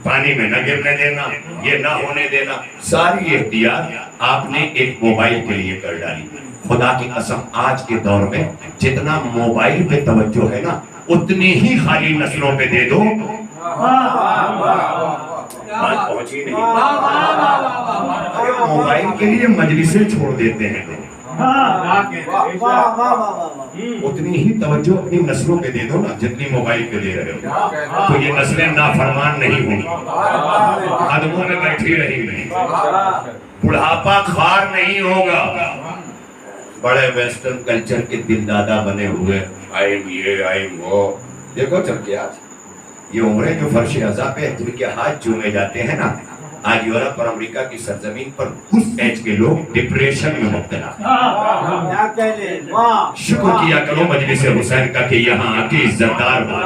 پانی میں نہ گرنے دینا، یہ نہ ہونے دینا. ساری احتیاط آپ نے ایک موبائل کے لیے کر ڈالی. خدا کی قسم آج کے دور میں جتنا موبائل پہ توجہ ہے نا اتنی ہی خالی نسلوں پہ دے دو. بات پہنچی نہیں. موبائل کے لیے مجلسیں چھوڑ دیتے ہیں لوگ. اتنی ہی توجہ اپنی نسلوں پہ دے دو نا جتنی موبائل پہ دے رہے ہو تو یہ نسلیں نافرمان نہیں ہوں گی، قدموں میں بیٹھی رہیں گی، بڑھاپا خوار نہیں ہوگا. بڑے ویسٹرن کلچر کے دل دادا بنے ہوئے، آئیم یہ آئیم وہ. دیکھو چل کے آج یہ عمریں جو فرش عزا پہ جن کے ہاتھ چومے جاتے ہیں نا، آج یورپ اور امریکہ کی سرزمین پر اس ایج کے لوگ ڈپریشن میں مبتلا. شکر کیا کرو مجلس حسین کا کہ یہاں آ کے عزت دار ہو،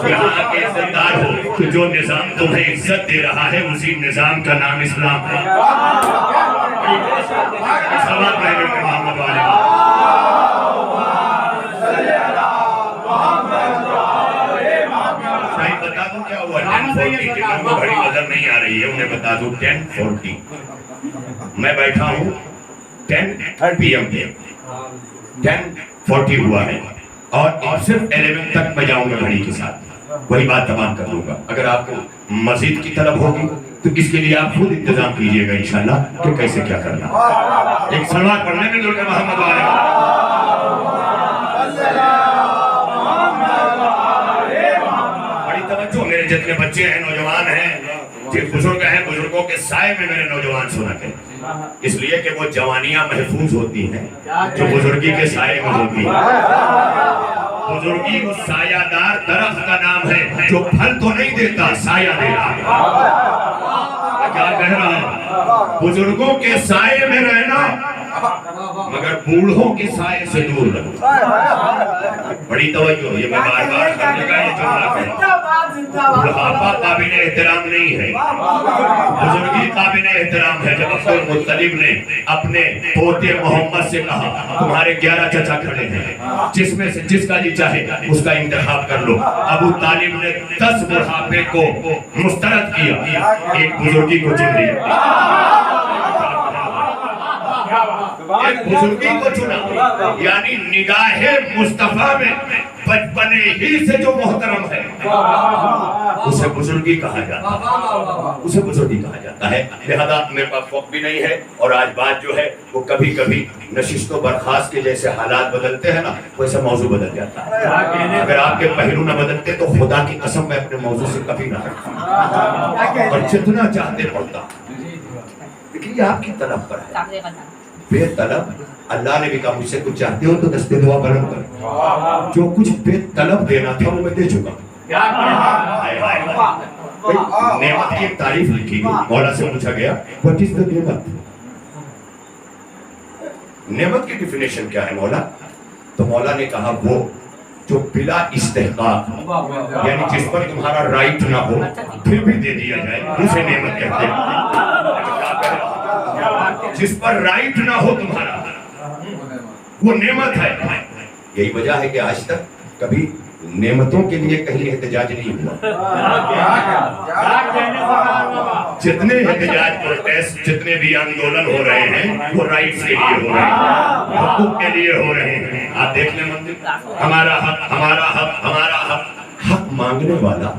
یہاں آ کے عزت دار ہو کہ جو نظام تمہیں عزت دے رہا ہے اسی نظام کا نام اسلام ہے. سوال پہلے میں محمد والے بتا دوں کیا ہوا. 10:40 جنہوں کو گھڑی نظر نہیں آ رہی ہے انہیں بتا دوں 10:40 میں بیٹھا ہوں. 10 PM پہ 10:40 ہوا ہے اور صرف 11 تک میں جاؤں گا گھڑی کے ساتھ. وہی بات تمام کر دوں گا. اگر آپ کو مزید کی طلب ہوگی تو اس کے لیے آپ خود انتظام کیجئے گا انشاءاللہ کہ کیسے کیا کرنا. ایک سلوات پڑھنے میں دور محمد والے توجہ. میرے جتنے بچے ہیں نوجوان ہیں جو بزرگ ہیں بزرگوں کے سائے میں میرے نوجوان سونا کریں، اس لیے کہ وہ جوانیاں محفوظ ہوتی ہیں جو بزرگی کے سائے میں ہوتی ہیں. بزرگی وہ سایہ دار درخت کا نام ہے جو پھل تو نہیں دیتا سایہ دے رہا ہے. کیا کہہ رہا ہے؟ بزرگوں کے سائے میں رہنا مگر بوڑھوں کے سائے سے دور رہو. بڑی توجہ. یہ میں بار بار کرنے کا یہ جملہ کہتا ہوں. بڑھاپا قابل احترام نہیں ہے، بزرگی قابل احترام ہے. جب عبد المطلب نے اپنے پوتے محمد سے کہا تمہارے 11 چچا کھڑے ہیں، جس میں سے جس کا جی چاہے اس کا انتخاب کر لو. ابو طالب نے 10 بڑھاپے کو مسترد کیا، ایک بزرگی کو چن لیا. ایک بزرگی کو چنا، یعنی نگاہ مصطفیٰ میں بچپنے ہی سے جو محترم ہے اسے بزرگی کہا جاتا ہے، اسے بزرگی کہا جاتا ہے۔ لہذا میرے پاس وقت بھی نہیں ہے، اور آج بات جو ہے وہ کبھی کبھی نشست و برخاست کے جیسے حالات بدلتے ہیں نا، ویسے موضوع بدل جاتا ہے۔ اگر آپ کے پہلو نہ بدلتے تو خدا کی قسم میں اپنے موضوع سے کبھی نہ ہٹتا، اور جتنا چاہتے پڑھتا۔ لیکن یہ آپ کی طلب پر ہے، بے طلب۔ اللہ نے بھی کہا مجھ سے کچھ چاہتے ہو تو دستے دعا بلند کرو، جو کچھ بے طلب دینا تھا وہ میں دے چکا۔ نعمت کی ایک تعریف لکھی گئی، مولا سے پوچھا گیا what is the نعمت؟ نعمت کی ڈیفینیشن کیا ہے مولا؟ تو مولا نے کہا وہ جو بلا استحقاق، یعنی جس پر تمہارا رائٹ نہ ہو پھر بھی دے دیا جائے، اسے نعمت کہتے ہیں۔ جس پر رائٹ نہ ہو تمہارا وہ نعمت ہے۔ یہی وجہ ہے کہ آج تک کبھی نعمتوں کے لیے کہیں احتجاج نہیں ہوا۔ جتنے احتجاج پروٹیسٹ، جتنے بھی آندولن ہو رہے ہیں وہ رائٹس کے لیے ہو رہے ہیں، حقوق کے لیے ہو رہے ہیں۔ آپ دیکھ لیں مندر، ہمارا حق، ہمارا حق، ہمارا حق۔ حق مانگنے والا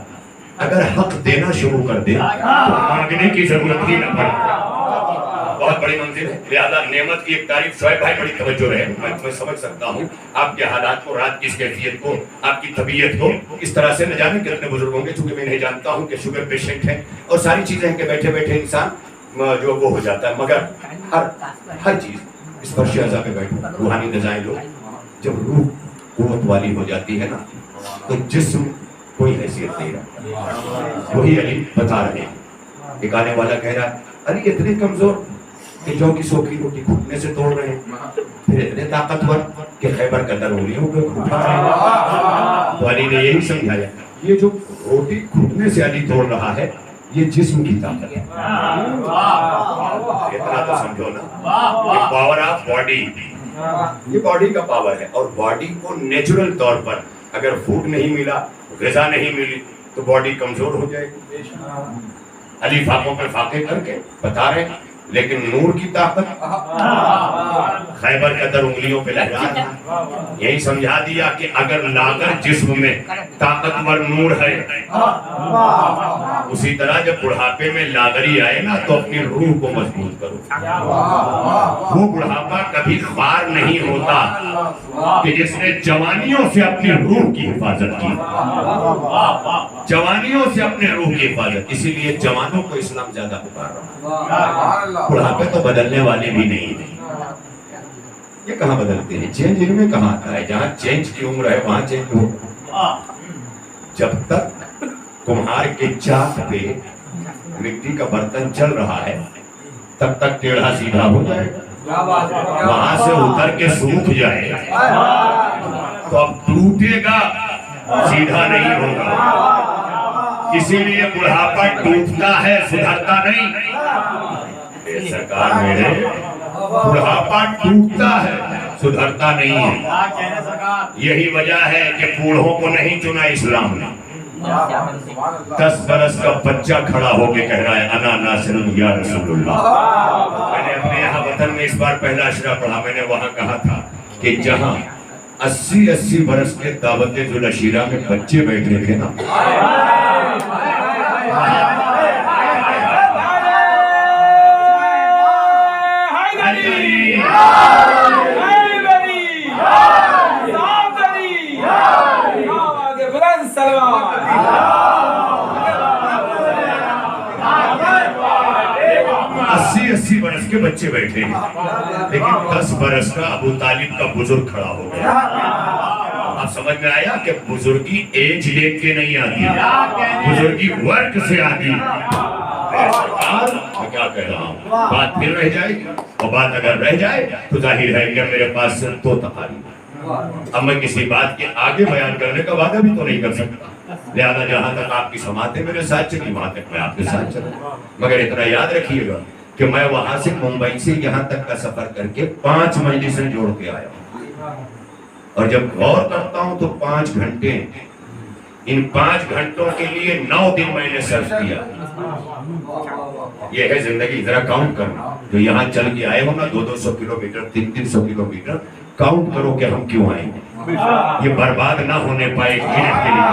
اگر حق دینا شروع کر دے تو مانگنے کی ضرورت ہی نہ پڑے۔ بہت بڑی منزل ہے۔ لہذا نعمت کی ایک تعریف، شعیب بھائی بڑی توجہ رہے، میں سمجھ سکتا ہوں آپ کے حالات کو، رات کی اس کیفیت کو، آپ کی طبیعت کو اس طرح سے۔ نہ جانے کتنے بزرگ ہوں گے، چونکہ میں نہیں جانتا ہوں کہ شوگر پیشنٹ ہے اور ساری چیزیں ہیں کہ بیٹھے بیٹھے انسان جو وہ ہو جاتا ہے، مگر ہر چیز اس پر شہزا پہ بیٹھو، روحانی غذائیں لو۔ جب روح قوت والی ہو جاتی ہے نا تو جسم کوئی حیثیت نہیں رہتا۔ وہی علی بتا رہے ہیں، ایک آنے والا کہہ رہا علی اتنے کمزور کہ جو کی سوکھی روٹی گھٹنے سے توڑ رہے ہیں، پھر اتنے طاقتور کہ خیبر کا در انگلیوں پہ اٹھا رہے ہیں۔ تو علی نے یہی سمجھایا یہ جو روٹی گھٹنے سے علی توڑ رہا ہے یہ جسم کی طاقت ہے۔ اتنا تو سمجھو نا، یہ پاور آف باڈی، یہ باڈی کا پاور ہے۔ اور باڈی کو نیچرل طور پر اگر فوڈ نہیں ملا، غذا نہیں ملی تو باڈی کمزور ہو جائے گی۔ علی فاقوں پر فاقے کر کے بتا رہے ہیں، لیکن نور کی طاقت خیبر کا در انگلیوں پہ لہرا رہا ہے۔ یہی سمجھا دیا کہ اگر لاغر جسم میں طاقتور نور ہے، اسی طرح جب بڑھاپے میں لاغری آئے نا تو اپنی روح کو مضبوط کرو۔ وہ بڑھاپا کبھی خوار نہیں ہوتا کہ جس نے جوانیوں سے اپنی روح کی حفاظت کی، جوانیوں سے اپنے روح کی حفاظت۔ اسی لیے جوانوں کو اسلام زیادہ پکار رہا ہے۔ بڑھاپے تو بدلنے والے بھی نہیں ہیں، یہ کہاں بدلتے ہیں؟ چینج ان میں کہاں آتا ہے؟ جہاں چینج کی عمر ہے وہاں چینج ہو۔ جب تک کمہار کے چاک پہ مٹی کا برتن چل رہا ہے تب تک ٹیڑھا سیدھا ہو جائے، وہاں سے اتر کے سوکھ جائے تو اب ٹوٹے گا، سیدھا نہیں ہوگا۔ اسی لیے بڑھاپا ٹوٹتا ہے، سدھرتا نہیں۔ سرکار میرے بڑھاپا ٹوٹتا ہے، سدھرتا نہیں ہے۔ یہی وجہ ہے کہ بوڑھوں کو نہیں چنا اسلام نے۔ 10 برس کا بچہ کھڑا ہو کے کہہ رہا ہے انا ناصر یا رسول اللہ۔ میں نے اپنے یہاں وطن میں اس بار پہلا اشرا پڑھا، میں نے وہاں کہا تھا کہ جہاں 80 برس کے دعوت ذوالعشیرہ میں بچے بیٹھے تھے نا، اسی برس کے بچے بیٹھے ہیں، لیکن 10 برس کا ابو طالب کا بزرگ کھڑا ہو گیا۔ آپ سمجھ میں آیا کہ بزرگی ایج دیکھ کے نہیں آتی، بزرگی ورک سے آتی۔ میں کیا کہہ رہا ہوں، بات پھر رہ جائے گی، اور بات اگر رہ جائے تو ظاہر ہے کہ میرے پاس صرف 2 تقاریر۔ اب میں کسی بات کے آگے بیان کرنے کا وعدہ بھی تو نہیں کر سکتا، لہذا جہاں تک آپ کی سماعتیں میرے ساتھ چلی وہاں تک میں آپ کے ساتھ چلوں۔ مگر اتنا یاد رکھیے گا کہ میں وہاں سے ممبئی سے یہاں تک کا سفر کر کے 5 مجلسیں جوڑ کے آیا ہوں، اور جب غور کرتا ہوں تو 5 گھنٹے ان 5 گھنٹوں کے لیے 9 دن میں نے صرف کیا. یہ ہے زندگی. ذرا کاؤنٹ کرنا, جو یہاں چل کے آئے ہو نا 200 کلومیٹر 300 کلومیٹر, کاؤنٹ کرو کہ ہم کیوں آئے ہیں. یہ برباد نہ ہونے پائے ایک منٹ کے لیے.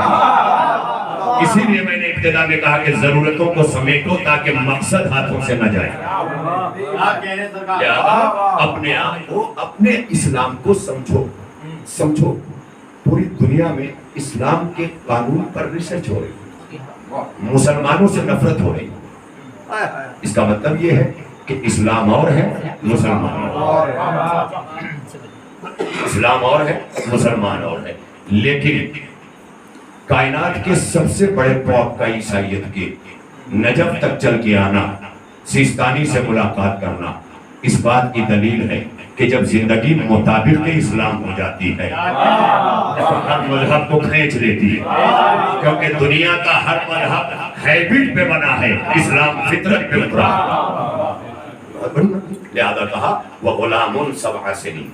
اسی لیے میں نے ابتدا میں کہا کہ ضرورتوں کو سمیٹو تاکہ مقصد ہاتھوں سے نہ جائے. اپنے آپ کو, اپنے اسلام کو سمجھو. پوری دنیا میں اسلام کے قانون پر ریسرچ ہو رہی, مسلمانوں سے نفرت ہو رہی. اس کا مطلب یہ ہے کہ اسلام اور ہے, مسلمان اور ہے. اسلام اور ہے, مسلمان اور ہے. لیکن کائنات کے سب سے بڑے پاک کا عیسائیت کے نجف تک چل کے آنا, سیستانی سے ملاقات کرنا, اس بات کی دلیل ہے کہ جب زندگی مطابق اسلام ہو جاتی ہے تو ہر مذہب کو کھینچ لیتی ہے, کیونکہ دنیا کا ہر مذہب ہیبٹ پہ بنا ہے, اسلام فطرت پہ اترا. لہذا کہا وغلام 7 سنین.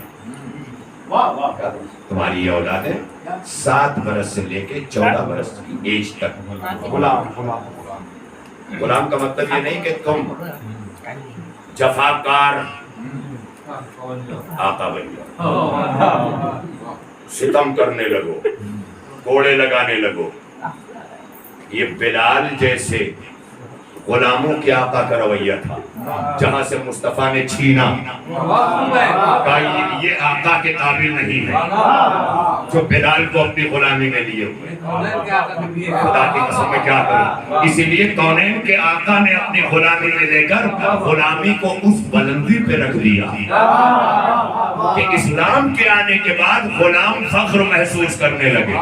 تمہاری یہ اولاد ہے 7 برس سے لے کے 14 برس کی ایج تک غلام. غلام کا مطلب یہ نہیں کہ تم جفاکار آقا بن جاؤ, ستم کرنے لگو, کوڑے لگانے لگو. یہ بلال جیسے غلاموں کے آقا کا رویہ تھا, جہاں سے مصطفیٰ نے چھینا. یہ آقا کے قابل نہیں ہے جو بلال کو اپنی غلامی میں لیے ہوئے. خدا کی قسم میں کیا کروں. اسی لیے کونین کے آقا نے اپنی غلامی میں لے کر غلامی کو اس بلندی پہ رکھ دیا کہ اسلام کے آنے کے بعد غلام فخر محسوس کرنے لگے.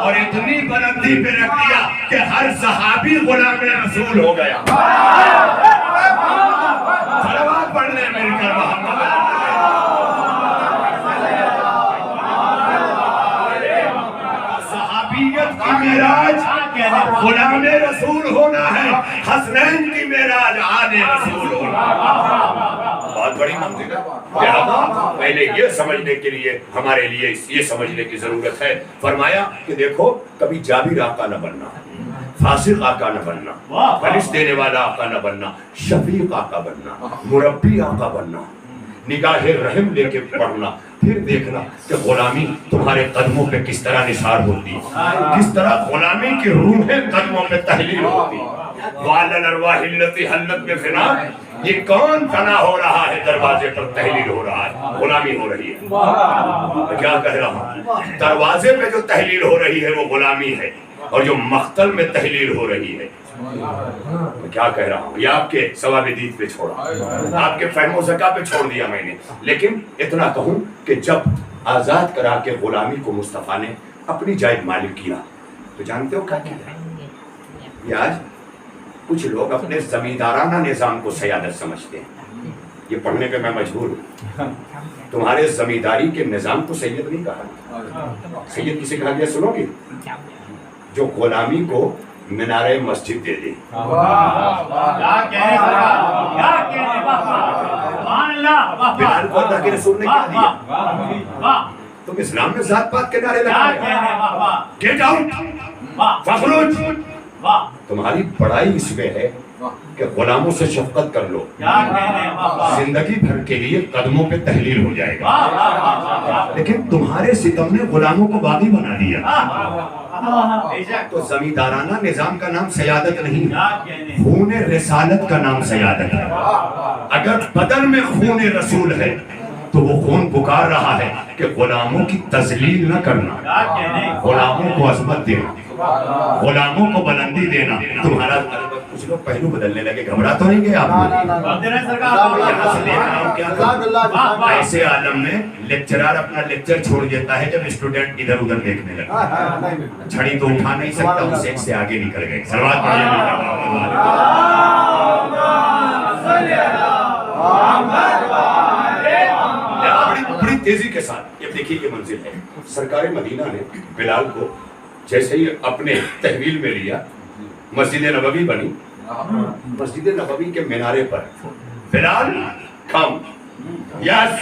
اور اتنی بلندی پہ رکھ دیا کہ ہر صحابی غلام رسول ہو گیا. صلوات پڑھ لیں میری کر محمد. صحابیت کی معراج غلام رسول ہونا ہے, حسنین کی معراج آل رسول ہونا. بہت بڑی منزل ہے. پہلے یہ سمجھنے کے لیے ہمارے لیے یہ سمجھنے کی ضرورت ہے. فرمایا کہ دیکھو کبھی جابر آقا نہ بننا, فاسق آقا نہ بننا, پنش دینے والا آقا نہ بننا, شفیق آقا بننا, مربی آقا بننا, نگاہ رحم لے کے پڑھنا. پھر دیکھنا کہ غلامی تمہارے قدموں پہ کس طرح نثار ہوتی, کس طرح غلامی کی روحیں قدموں پہ تحلیل ہوتی. وَعَلَى الْأَرْوَاحِ الَّتِي حَلَّتْ بِفِنَا, یہ کون فنا ہو رہا ہے, دروازے پر تحلیل ہو رہا ہے, غلامی ہو رہی ہے. میں کیا کہہ رہا ہوں, دروازے پہ جو تحلیل ہو رہی ہے وہ غلامی ہے, اور جو مقتل میں تحلیل ہو رہی ہے. میں کیا کہہ رہا ہوں, یہ آپ کے ثواب دید پہ چھوڑا, آپ کے فہم و ذکا پہ چھوڑ دیا میں نے. لیکن اتنا کہوں کہ جب آزاد کرا کے غلامی کو مصطفیٰ نے اپنی جائے مالک کیا تو جانتے ہو کیا کیا؟ یہ آج کچھ لوگ اپنے زمیندارانہ نظام کو سیادت سمجھتے ہیں. یہ پڑھنے پہ میں مجبور ہوں. تمہارے زمینداری کے نظام کو سید نہیں کہا. سید کسے کہا گیا سنو گے؟ جو غلامی کو مینارے مسجد دے دے. بلال کو اللہ کے رسول نے کیا دیا؟ تم اسلام میں ذات پات کے نعرے لگا رہے ہو. Get out, فخروج. تمہاری بڑائی اس میں ہے کہ غلاموں سے شفقت کر لو, زندگی بھر کے لیے قدموں پہ تحلیل ہو جائے گا. لیکن تمہارے ستم نے غلاموں کو باغی بنا دیا. تو زمیندارانہ نظام کا نام سیادت نہیں, خون رسالت کا نام سیادت ہے. اگر بدن میں خون رسول ہے تو وہ خون پکار رہا ہے کہ غلاموں کی تذلیل نہ کرنا, غلاموں کو عظمت دینا, غلاموں کو بلندی دینا. تمہارا کچھ لوگ پہلو بدلنے لگے, گھبرا تو نہیں گئے آپ لوگ؟ ایسے عالم میں لیکچرار اپنا لیکچر چھوڑ دیتا ہے جب اسٹوڈنٹ ادھر ادھر دیکھنے لگے. چھڑی تو اٹھا نہیں سکتا, اس ایک سے آگے نکل گئے. صلوات بڑی تیزی کے ساتھ. یہ دیکھیے یہ منزل ہے. سرکار مدینہ نے بلال کو جیسے ہی اپنے تحویل میں لیا, مسجد نبوی بنی. مسجد نبوی کے مینارے پر بلال کم یس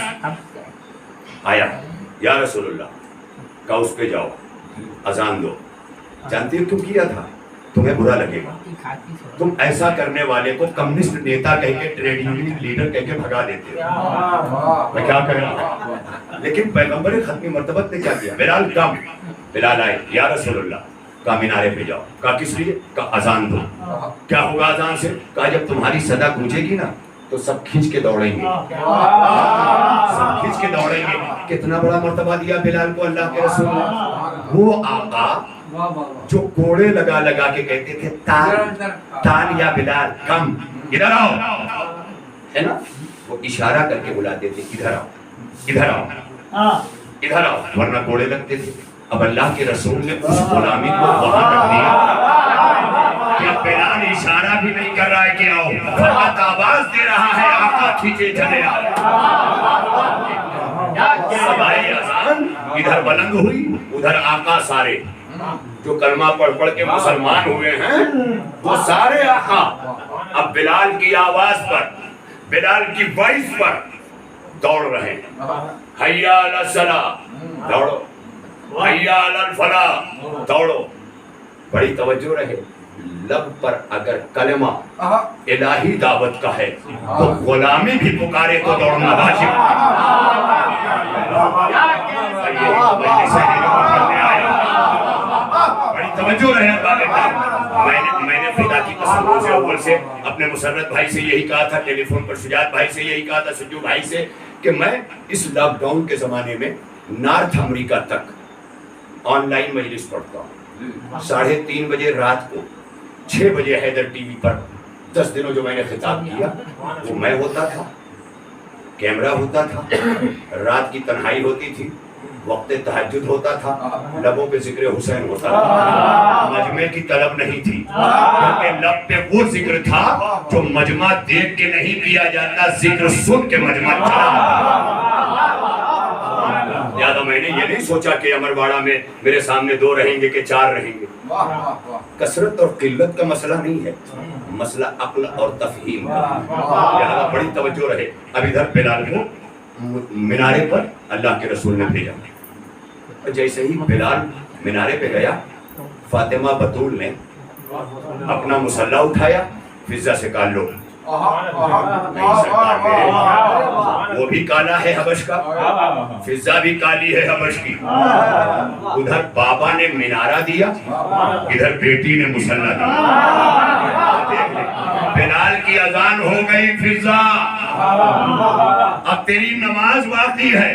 آیا, یا رسول اللہ, کہا اس پہ جاؤ. اذان دو. جانتے ہو کیوں کیا تھا؟ تمہیں برا لگے گا. تم ایسا کرنے والے کو کمیونسٹ نیتا کہہ کے, ٹریڈ یونین لیڈر کہہ کے بھگا دیتے ہو. میں کیا کروں؟ لیکن پیغمبر ختمی مرتبت نے کیا کیا؟ بلال کم. بلال آئے, یا رسول اللہ, کہا مینارے پہ جاؤ. کہا کس لیے؟ کہا اذان دو. کیا ہوگا اذان سے؟ کہا جب تمہاری صدا گونجے گی نا تو سب کھینچ کے دوڑیں گے, سب کھینچ کے دوڑیں گے. کتنا بڑا مرتبہ دیا بلال کو اللہ کے رسول نے. وہ آقا جو کوڑے لگا لگا کے کہتے تھے تان یا بلال کم, ادھر آؤ, ہے نا, وہ اشارہ کر کے بلاتے تھے ادھر آؤ, ادھر آؤ, ادھر آؤ, ورنہ کوڑے لگتے تھے. اب اللہ کے رسول نے اس غلامی کو وہاں رکھ دیا کہ اب بلال اشارہ بھی نہیں کر رہا ہے کہ آؤ, فقط آواز دے رہا ہے آقا کھینچے چلے آؤ. سبائے اذان ادھر بلند ہوئی, ادھر آقا سارے جو کلمہ پڑھ پڑھ کے مسلمان ہوئے ہیں وہ سارے آقا اب بلال کی آواز پر, بلال کی وائس پر دوڑ رہے ہیں. حیا علی الصلاۃ, دوڑو. حیا علی الفلاح, دوڑو. بڑی توجہ رہے, لب پر اگر کلمہ الہی دعوت کا ہے تو غلامی بھی پکارے تو دوڑنا واجب. بڑی توجہ رہے. میں نے خدا کی قسم روز اول سے اپنے مسرت بھائی سے یہی کہا تھا, ٹیلی فون پر شجاعت بھائی سے یہی کہا تھا, سنجو بھائی سے, کہ میں اس لاک ڈاؤن کے زمانے میں نارتھ امریکہ تک آن لائن مجلس پڑھتا ہوں. 3:30 بجے رات کو 6 بجے حیدر ٹی وی پر 10 دنوں جو میں نے خطاب کیا وہ میں ہوتا تھا, کیمرہ ہوتا تھا, رات کی تنہائی ہوتی تھی, وقت تہجد ہوتا تھا, لبوں پہ ذکر حسین ہوتا تھا. مجمع کی طلب نہیں تھی, کیونکہ لب پہ وہ ذکر تھا جو مجمع دیکھ کے نہیں کیا جاتا, ذکر سن کے مجمع چلا. زیادہ میں نے یہ نہیں سوچا کہ امرواڑہ میں میرے سامنے 2 رہیں گے کہ 4 رہیں گے. کثرت اور قلت کا مسئلہ نہیں ہے, مسئلہ عقل اور تفہیم کا. لہذا بڑی توجہ رہے. اب ادھر بلال کو مینارے پر اللہ کے رسول نے بھیجا. جیسے ہی بلال مینارے پہ گیا, فاطمہ بطول نے اپنا مسلح اٹھایا, فضا سے کہا لو. وہ بھی کالا ہے حبش کا, فضا بھی کالی ہے حبش کی. ادھر بابا نے مینارہ دیا, ادھر بیٹی نے مسلح دیا. بلال کی اذان ہو گئی, فضا اب تیری نماز باقی ہے.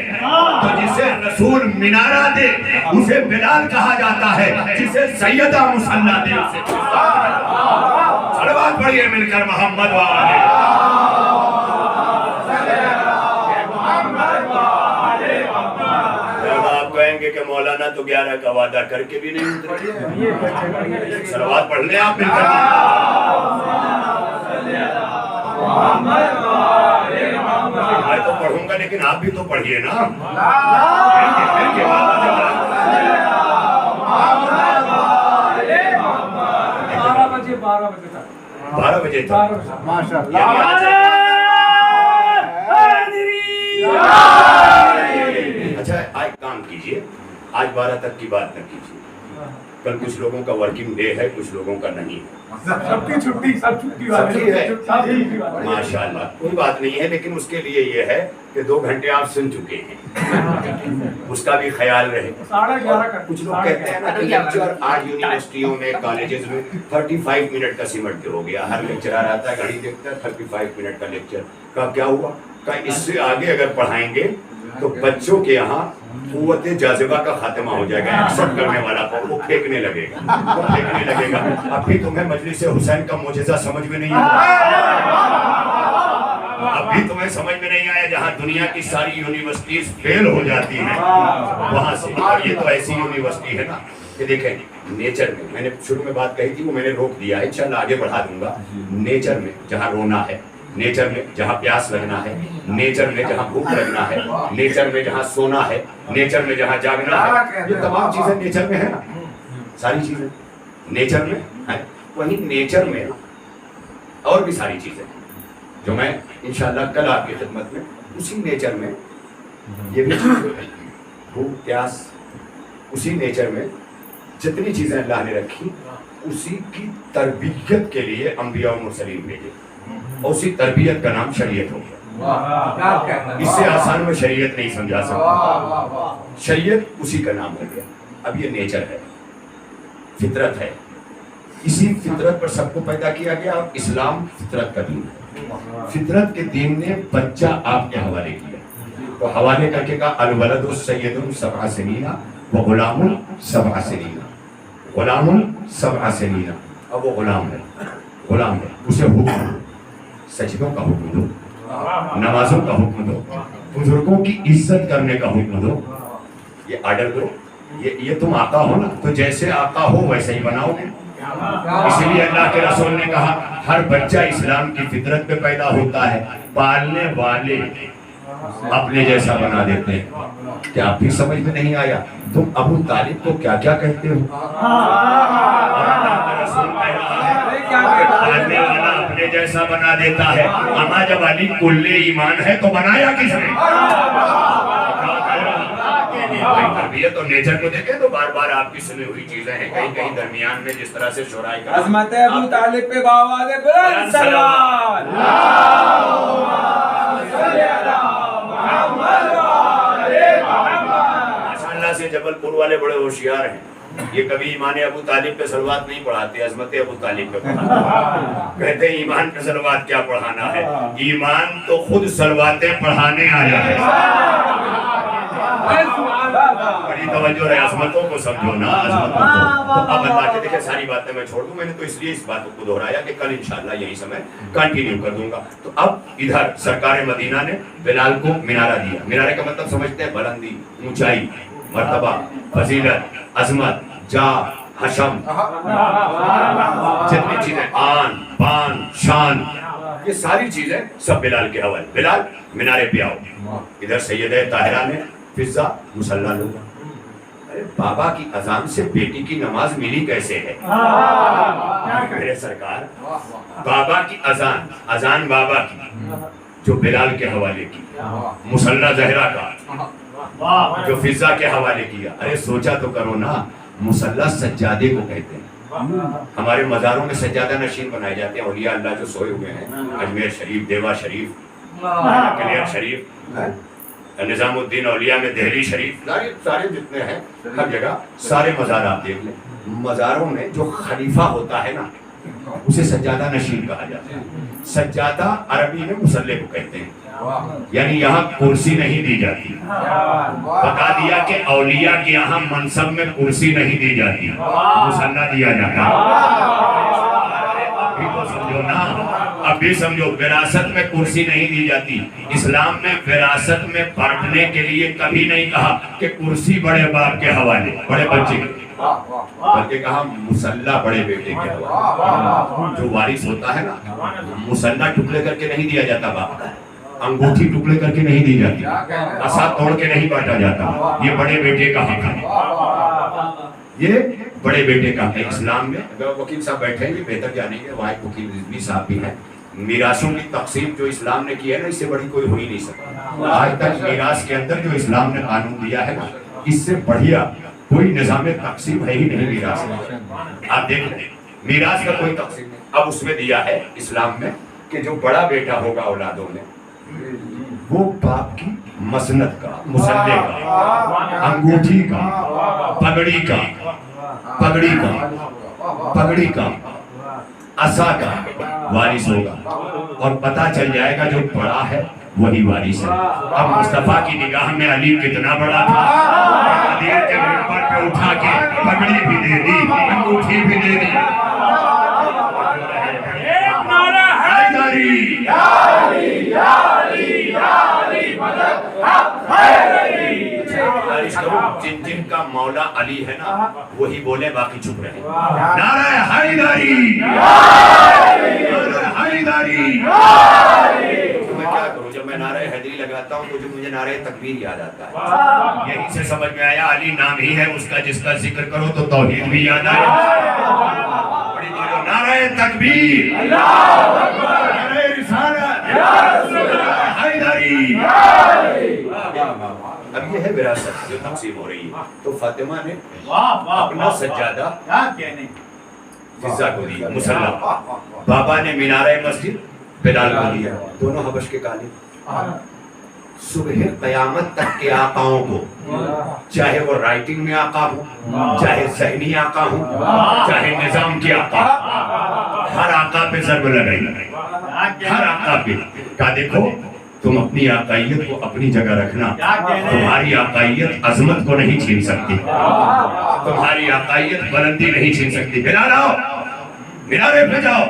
تو جسے رسول مینارہ دے اسے بلال کہا جاتا ہے, جسے سیدہ مسلح دے اسے صلوات پڑھیے مل کر محمد والے. آپ کہیں گے کہ مولانا تو 11 کا وعدہ کر کے بھی نہیں اترے. صلوات پڑھ لیں آپ مل کر. میں تو پڑھوں گا لیکن آپ بھی تو پڑھیے نا. 12 بجے تک اچھا آج کام کیجئے, آج 12 تک کی بات نہ کیجئے. کل کچھ لوگوں کا ورکنگ ڈے ہے, کچھ لوگوں کا نہیں ہے. سب کی چھٹی, سب چھٹی ہے ماشاءاللہ, کوئی بات نہیں ہے. لیکن اس کے لیے یہ ہے کہ 2 گھنٹے آپ سن چکے ہیں, اس کا بھی خیال رہے. کچھ لوگ کہتے ہیں نا کہ لیکچر آج یونیورسٹیوں میں, کالجز میں 35 منٹ کا سمٹ کے ہو گیا. ہر لیکچرر آتا ہے, گھڑی دیکھتا ہے, 35 منٹ کا لیکچر. کہا کیا ہوا؟ کہا اس سے آگے اگر پڑھائیں گے تو بچوں کے یہاں قوت جاذبہ کا خاتمہ ہو جائے گا. ایکسپٹ کرنے والا کو وہ پھینکنے لگے گا. ابھی تمہیں مجلس حسین کا معجزہ سمجھ میں نہیں آیا, جہاں دنیا کی ساری یونیورسٹیز فیل ہو جاتی ہیں وہاں سے. اور یہ تو ایسی یونیورسٹی ہے نا کہ دیکھیں نیچر میں نے شروع میں بات کہی تھی, وہ میں نے روک دیا ہے, انشاءاللہ آگے بڑھا دوں گا. نیچر میں جہاں رونا ہے, نیچر میں جہاں پیاس لگنا ہے, نیچر میں جہاں بھوک لگنا ہے, نیچر میں جہاں سونا ہے, نیچر میں جہاں جاگنا ہے, یہ تمام چیزیں نیچر میں ہے نا. ساری چیزیں نیچر میں ہیں. وہیں نیچر میں اور بھی ساری چیزیں جو میں انشاءاللہ کل آپ کی خدمت میں اسی نیچر میں یہ بھی چیزیں ہیں. بھوک پیاس, اسی نیچر میں جتنی چیزیں اللہ نے رکھی اسی کی تربیت کے لیے انبیاء و مرسلین بھیجے، اسی تربیت کا نام شریعت ہو گیا۔ اس سے آسان میں شریعت نہیں سمجھا سکتا، شریعت اسی کا نام ہو گیا۔ اب یہ نیچر ہے، فطرت ہے، اسی فطرت پر سب کو پیدا کیا گیا۔ اسلام فطرت کا دین ہے، فطرت کے دین نے بچہ آپ کے حوالے کیا، تو حوالے کر کے کہا الولد سید 7 سنین وغلام 7 سنین، غلام 7 سنین۔ اب وہ غلام ہے، غلام ہے، اسے حکم دو، سجدوں کا حکم دو، نمازوں کا حکم دو، بزرگوں کی عزت کرنے کا حکم دو، یہ آرڈر دو۔ یہ تم آقا ہو نا، تو جیسے آقا ہو ویسے ہی بناؤ گے۔ اسی لیے اللہ کے رسول نے کہا ہر بچہ اسلام کی فطرت پہ پیدا ہوتا ہے، پالنے والے اپنے جیسا بنا دیتے ہیں۔ کیا آپ بھی سمجھ میں نہیں آیا؟ تم ابو طالب کو کیا کیا کہتے ہو؟ اور اللہ کا رسول کہہ رہا ہے کہ پالنے والا اپنے جیسا بنا دیتا ہے۔ اما جب علی کل ایمان ہے تو بنایا کس نے؟ تربیت اور نیچر کو دیکھیں تو بار بار آپ کی سنی ہوئی چیزیں ہیں، کہیں کہیں درمیان میں جس طرح سے شورائے کا عظمت ابو طالب پہ باواز بلند سلوات، ماشاءاللہ سے جبل پور والے بڑے ہوشیار ہیں، یہ کبھی ایمان ابو طالب پہ صلوات نہیں پڑھاتے، عظمت ابو طالب پہ پڑھاتے، کہتے ہیں ایمان پہ صلوات کیا پڑھانا ہے، ایمان تو خود صلواتیں پڑھانے آیا ہے۔ بڑی توجہ ہے، عظمتوں کو سمجھو نا، عظمتوں کو۔ تو اب اللہ کے دیکھیں ساری باتیں میں چھوڑ دوں، میں نے تو اس لیے اس بات کو دہرایا کہ کل انشاءاللہ یہی سمے کنٹینیو کر دوں گا۔ تو اب ادھر سرکار مدینہ نے بلال کو منارہ دیا۔ منارے کا مطلب سمجھتے ہیں بلندی، اونچائی، مرتبہ، فضیلت، عظمت، جاہ، حشم، جتنی چیزیں، آن، بان، شان، یہ ساری چیزیں سب بلال کے حوالے۔ بلال منارے پہ آؤ۔ ادھر سیدہ طاہرہ نے فضا مصلی لوگا۔ ارے بابا کی اذان سے بیٹی کی نماز ملی کیسے ہے؟ میرے سرکار بابا کی اذان، اذان بابا کی جو بلال کے حوالے کی، مصلی زہرا کا جو فضا کے حوالے کیا۔ ارے سوچا تو کرو نا، مصلی سجادے کو کہتے ہیں۔ ہمارے مزاروں میں سجادہ نشین بنائے جاتے ہیں، اولیاء اللہ جو سوئے ہوئے ہیں، اجمیر شریف، دیوا شریف، کلیر شریف، نظام الدین اولیاء میں دہلی شریف، سارے جتنے ہیں ہر جگہ سارے مزار آپ دیکھ لیں۔ مزاروں میں جو خلیفہ ہوتا ہے نا اسے سجادہ نشین کہا جاتا ہے۔ سجادہ عربی میں مصلی کو کہتے ہیں، یعنی یہاں کرسی نہیں دی جاتی۔ بتا دیا کہ اولیاء کے یہاں منصب میں کرسی نہیں دی جاتی، مصلی دیا جاتا ہے۔ ابھی تو سمجھو نا، اب بھی سمجھو، وراثت میں کرسی نہیں دی جاتی۔ اسلام میں وراثت میں بانٹنے کے لیے کبھی نہیں کہا کہ کرسی بڑے باپ کے حوالے، بڑے بچے کے، بلکہ کہا مصلی بڑے بیٹے کے حوالے۔ جو وارث ہوتا ہے نا، مصلی ٹکڑے کر کے نہیں دیا جاتا باپ کا، انگوٹھی ٹکڑے کر کے نہیں دی جاتی، عصا توڑ کے نہیں بانٹا جاتا، یہ بڑے بیٹے کا حق ہے، یہ بڑے بیٹے کا ہے۔ اسلام میں وکیل صاحب بیٹھے ہیں، یہ بہتر جانیں گے، وہاں وکیل رضوی صاحب بھی ہیں۔ میراثوں کی تقسیم جو اسلام نے کی ہے نا، اس سے بڑی کوئی ہو ہی نہیں سکتا۔ آج تک میراث کے اندر جو اسلام نے قانون دیا ہے نا، اس سے بڑھیا کوئی نظام تقسیم ہے ہی نہیں میراث میں۔ آپ دیکھ لیں، میراث کا کوئی تقسیم نہیں۔ اب اس میں دیا ہے اسلام میں کہ جو بڑا بیٹا ہوگا اولادوں میں، وہ باپ کی مسند کا، مصلی کا، انگوٹھی کا، پگڑی کا، پگڑی کا، عصا کا وارث ہوگا، اور پتہ چل جائے گا جو بڑا ہے وہی وارث ہے۔ اب مصطفیٰ کی نگاہ میں علی کتنا بڑا تھا، قدیر کے منبر پہ اٹھا کے پگڑی بھی دے دی، انگوٹھی بھی دے دی۔ جن جن کا مولا علی ہے نا وہی بولے، باقی چپ رہے۔ نعرہ حیدری، نعرہ حیدری۔ میں کیا کروں، جب میں نعرہ حیدری لگاتا ہوں تو جو مجھے نعرہ تکبیر یاد آتا ہے۔ یہی سے سمجھ میں آیا علی نام ہی ہے اس کا، جس کا ذکر کرو تو توحید بھی یاد آئے۔ بڑی بولو نعرہ تکبیر، نعرہ رسالت، حیدری۔ اب یہ ہے وراثت جو تقسیم ہو رہی ہے. تو فاطمہ نے واہ واہ اپنا سجادہ کیا کہنے فضا کو دیا, مصلی. بابا نے مینارہ مسجد بلال کو دیا, دونوں حبش کے کالے. صبح قیامت تک کے آقاؤں کو, چاہے وہ رائٹنگ میں آقا ہو, چاہے ذہنی آقا ہو, چاہے نظام کے آقا, ہر آقا پہ ضرب لگائی, ہر آقا پہ. کہا دیکھو تم اپنی آقائیت کو اپنی جگہ رکھنا, تمہاری آقائیت عظمت کو نہیں چھین سکتی, تمہاری آقائیت بلندی نہیں چھین سکتی. بلال آؤ, مینارے پہ جاؤ.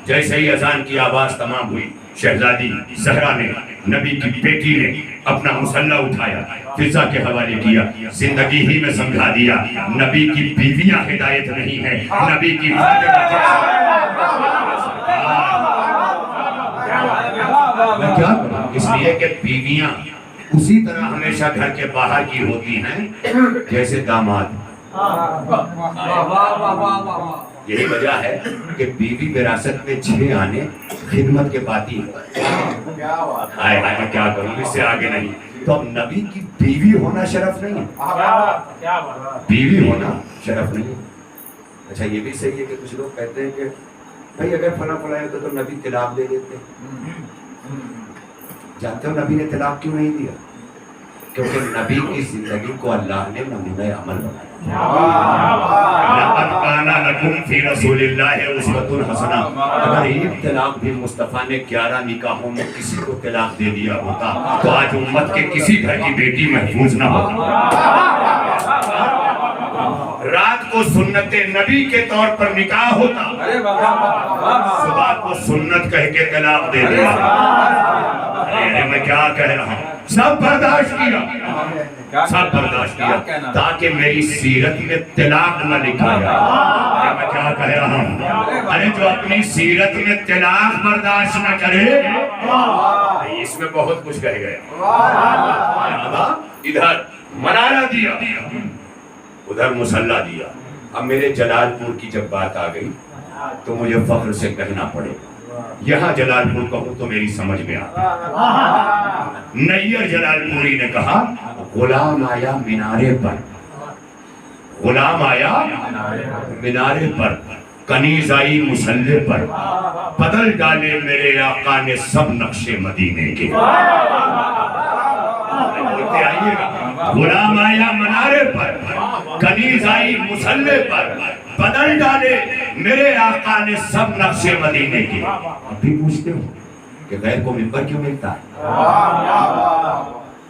جیسے ہی اذان کی آواز تمام ہوئی, شہزادی زہرا نے, نبی کی بیٹی نے اپنا مسلح اٹھایا, فضا کے حوالے کیا, زندگی ہی میں سمجھا دیا نبی کی بیویاں ہدایت نہیں ہے, نبی کی میں کیا کروں, اس لیے کہ بیویاں اسی طرح ہمیشہ گھر کے باہر کی ہوتی ہیں جیسے داماد. یہی وجہ ہے کہ بیوی وراثت میں 6 آنے خدمت کے پاتی ہے. ہائے ہائے میں کیا کروں, اس سے آگے نہیں. تو اب نبی کی بیوی ہونا شرف نہیں ہے, بیوی ہونا شرف نہیں ہے. اچھا یہ بھی صحیح ہے کہ کچھ لوگ کہتے ہیں کہ بھائی اگر فلاں فلاں ہوتا تو نبی طلاق دے دیتے. جانتے ہو نبی نے طلاق کیوں نہیں دیا؟ کیونکہ نبی کی زندگی کو اللہ نے نمونہ عمل بنایا. لقد کان لکم فی رسول اللہ اسوۃ حسنہ. اگر ایک طلاق بھی مصطفیٰ نے 11 نکاحوں میں کسی کو طلاق دے دیا ہوتا تو آج امت کے کسی گھر کی بیٹی محفوظ نہ ہوتی. رات کو سنت نبی کے طور پر نکاح ہوتا, صبح کو سنت کہہ کے طلاق دے دیا. میں کیا کہہ رہا ہوں, سب برداشت کیا, سب برداشت کیا تاکہ میری سیرت میں طلاق نہ لکھا جائے. میں کیا کہہ رہا ہوں, ارے جو اپنی سیرت میں طلاق برداشت نہ کرے اس میں بہت کچھ کہہ گیا. ادھر منارہ دیا, ادھر مصلی دیا. اب میرے جلال پور کی جب بات آ گئی تو مجھے فخر سے کہنا پڑے, یہاں جلال پور کہوں تو میری سمجھ میں آتا. نیر جلال پوری نے کہا غلام آیا مینارے پر, غلام آیا مینارے پر, کنیز آئی مصلی پر, بدل ڈالے میرے آقا نے سب نقشے مدینے کے. بولتے آئیے گا, غلام آیا منارے پر, کنیز آئی مصلی پر, بدل ڈالے میرے آقا نے سب نقشے مدینے کے. اب بھی پوچھتے ہو کہ غیر کو منبر کیوں ملتا ہے؟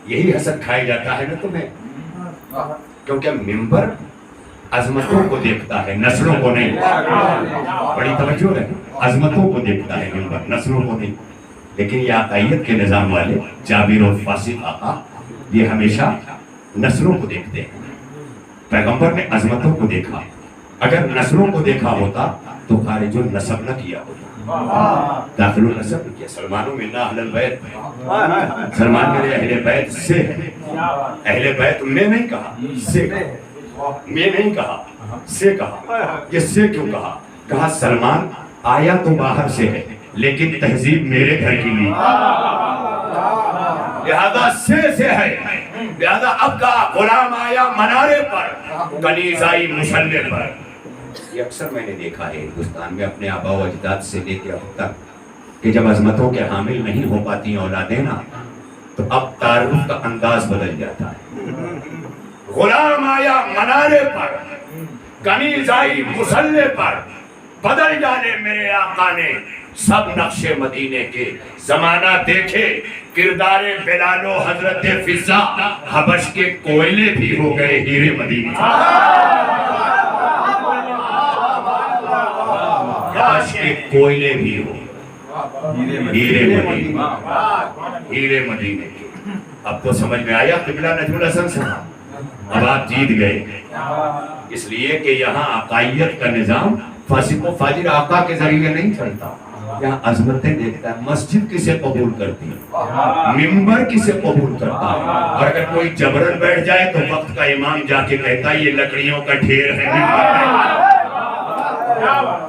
یہی حسد کھایا جاتا ہے نا تمہیں, کیونکہ منبر عظمتوں کو دیکھتا ہے, نسلوں کو نہیں. بڑی توجہ ہے, عظمتوں کو دیکھتا ہے منبر, نسلوں کو نہیں. لیکن یہ عقائد کے نظام والے جابر اور فاسق آقا یہ ہمیشہ نسلوں کو دیکھتے ہیں. پیغمبر نے عظمتوں کو دیکھا, اگر نسلوں کو دیکھا ہوتا تو خارج النسب نہ کیا ہوتا, داخل النسب نہ کیا. سلمانوں میں نہ اہل البیت, سلمان میرے اہل بیت سے ہے. اہل بیت میں نہیں کہا, سے کہا, میں نہیں کہا, سے کہا. یہ سے کیوں کہا؟ کہا سلمان آیا تو باہر سے ہے لیکن تہذیب میرے گھر کی نہیں, لہذا سے ہے. لہذا اب کہا غلام آیا منارے پر, کنیز آئی مصلی پر. یہ اکثر میں نے دیکھا ہے ہندوستان میں اپنے آبا و اجداد سے لے کے اب تک کہ جب عظمتوں کے حامل نہیں ہو پاتی اولادیں نا تو اب تعارف کا انداز بدل جاتا ہے. غلام آیا منارے پر, کنیز آئی مصلی پر, بدل ڈالے میرے آقا نے سب نقش مدینے کے. زمانہ دیکھے کردار بلال و حضرت فضا, حبش کے کوئلے بھی ہو گئے ہیرے مدینے. حبش کے کوئلے بھی ہو ہیرے مدینے, ہیرے مدینے کے. اب تو سمجھ میں آیا قبلہ نجم الحسن صاحب, اب آپ جیت گئے. اس لیے کہ یہاں عقائد کا نظام فاسق و فاجر آقا کے ذریعے نہیں چلتا, یہاں عظمتیں دیکھتا ہے. مسجد کسے قبول کرتی ہے, منبر کسے قبول کرتا ہے. اور اگر کوئی جبرن بیٹھ جائے تو وقت کا امام جا کے کہتا ہے یہ لکڑیوں کا ڈھیر ہے, منبر ہے.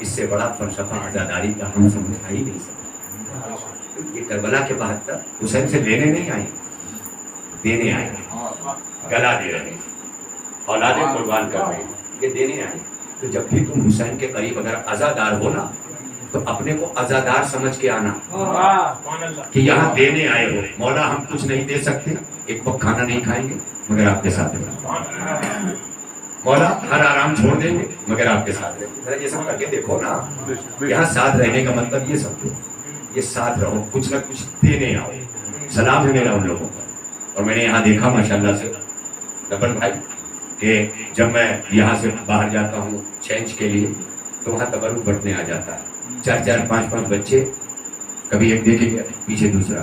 اس سے بڑا فلسفہ عزاداری کا ہم سمجھ آ ہی نہیں سکتے. یہ کربلا کے 72 حسین سے لینے نہیں آئے, دینے آئے, گلا دے رہے ہیں, اولادیں قربان کر رہے ہیں, یہ دینے آئے. تو جب بھی تم حسین کے قریب اگر عزادار ہو نا تو اپنے کو عزادار سمجھ کے آنا کہ یہاں دینے آئے ہو. مولا ہم کچھ نہیں دے سکتے, ایک وقت کھانا نہیں کھائیں گے مگر آپ کے ساتھ رہیں. مولا ہر آرام چھوڑ دیں گے مگر آپ کے ساتھ رہیں گے. ذرا یہ سب کر کے دیکھو نا, یہاں ساتھ رہنے کا مطلب یہ سب یہ ساتھ رہو, کچھ نہ کچھ دینے آؤ. سلام ہے میرا ان لوگوں کا. اور میں نے یہاں دیکھا ماشاءاللہ سے نبل بھائی کہ جب میں یہاں سے باہر جاتا ہوں چینج کے لیے تو وہاں تبرک بٹنے آ جاتا ہے. 4 5 بچے, کبھی ایک دیکھے گیا پیچھے دوسرا,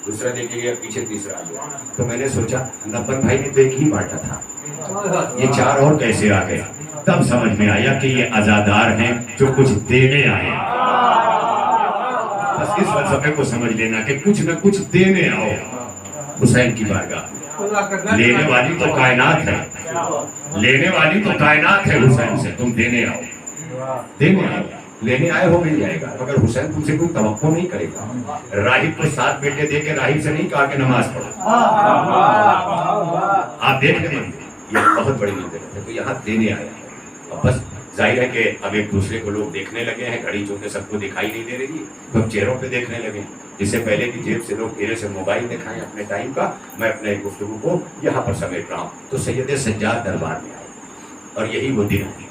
دوسرا دیکھے گیا پیچھے تیسرا. تو میں نے سوچا نبل بھائی نے تو ایک ہی بانٹا تھا, یہ 4 اور کیسے آ گئے؟ تب سمجھ میں آیا کہ یہ عزادار ہیں جو کچھ دینے آئے. بس اس فلسفے کو سمجھ لینا کہ کچھ نہ کچھ دینے آؤ حسین کی بارگاہ. لینے والی تو کائنات ہے, لینے والی تو کائنات ہے حسین سے. تم دینے آؤ, دینے آؤ. لینے آئے ہو مل جائے گا مگر حسین تم سے کوئی توقع نہیں کرے گا. راہب کو 7 بیٹے دے کے راہب سے نہیں کہا کہ نماز پڑھو. آپ دیکھ لیں یہ بہت بڑی منزل ہے. تو یہاں دینے آیا ہے. اور بس ظاہر ہے کہ اب ایک دوسرے کو لوگ دیکھنے لگے ہیں. گھڑی چونکہ سب کو دکھائی نہیں دے رہی, تو اب چہروں پہ دیکھنے لگے ہیں. اس سے پہلے کی جیب سے لوگ میرے سے موبائل دکھائیں اپنے ٹائم کا, میں اپنے گفتگو کو یہاں پر سمیٹ رہا ہوں. تو سید سجاد دربار میں آئے اور یہی وہ دن ہے.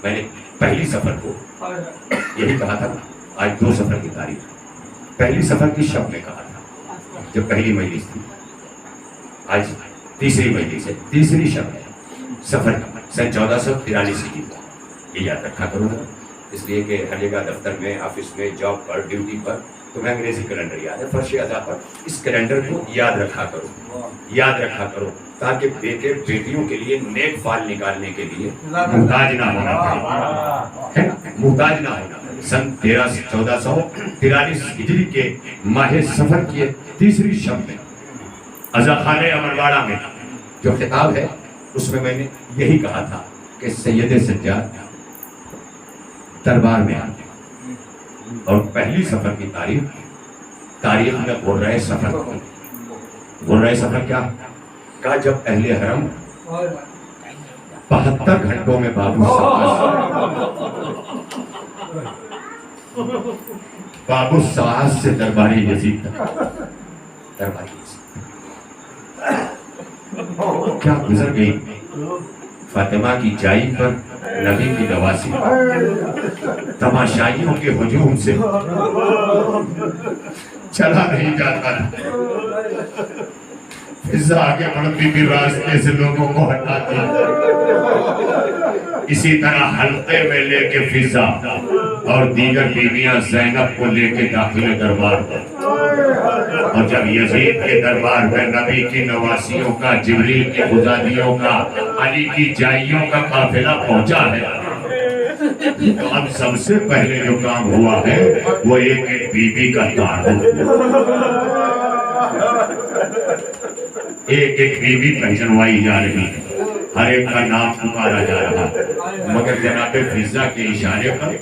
میں نے پہلی سفر کو یہی کہا تھا, آج 2 سفر کی تاریخ. پہلی سفر کی شب میں کہا تھا جب پہلی مجلس تھی, آج تیسری مجلس ہے, تیسری شب ہے سفر کا, سن 1443 کی. یہ یاد رکھا کروں گا اس لیے کہ ہر جگہ دفتر میں, آفس میں, جاب پر, ڈیوٹی پر تمہیں انگریزی کیلنڈر یاد ہے. فرش ادا پر اس کیلنڈر کو یاد رکھا کرو, یاد رکھا کرو, تاکہ بیٹے بیٹیوں کے لیے نیک فال نکالنے کے لیے محتاج نہ ہونا پڑے, محتاج نہ ہونا پڑے. سن 1443 ہجری کے ماہ سفر کی تیسری شب میں عزا خانہ امرواڑہ میں جو خطاب ہے اس میں نے یہی کہا تھا کہ سید سجاد دربار میں آئے. اور پہلی سفر کی تاریخ میں غرہ سفر. غرہ سفر کیا کہا؟ جب اہل حرم 72 گھنٹوں میں بابو سعد سے درباری یزید تک, درباری کیا گزر گئی. فاطمہ کی جائی پر نبی کی نواسی, تماشائیوں کے ہجوم سے چلا نہیں جاتا تھا. فضا آگے بڑھتی بھی راستے سے لوگوں کو ہٹاتی. اسی طرح حلقے میں لے کے فضا اور دیگر بیویاں زینب کو لے کے داخل دربار پر. اور جب یزید کے دربار میں نبی کی نواسیوں کا, جبریل کی خزادیوں کا, علی کی جائیوں کا قافلہ پہنچا ہے, تو اب سب سے پہلے جو کام ہوا ہے وہ ایک ایک بیوی کا تعارف. ایک ایک بیوی پہچنوائی جا رہی ہے, ہر ایک کا نام پکارا جا رہا ہے. مگر جناب فضا کے اشارے پر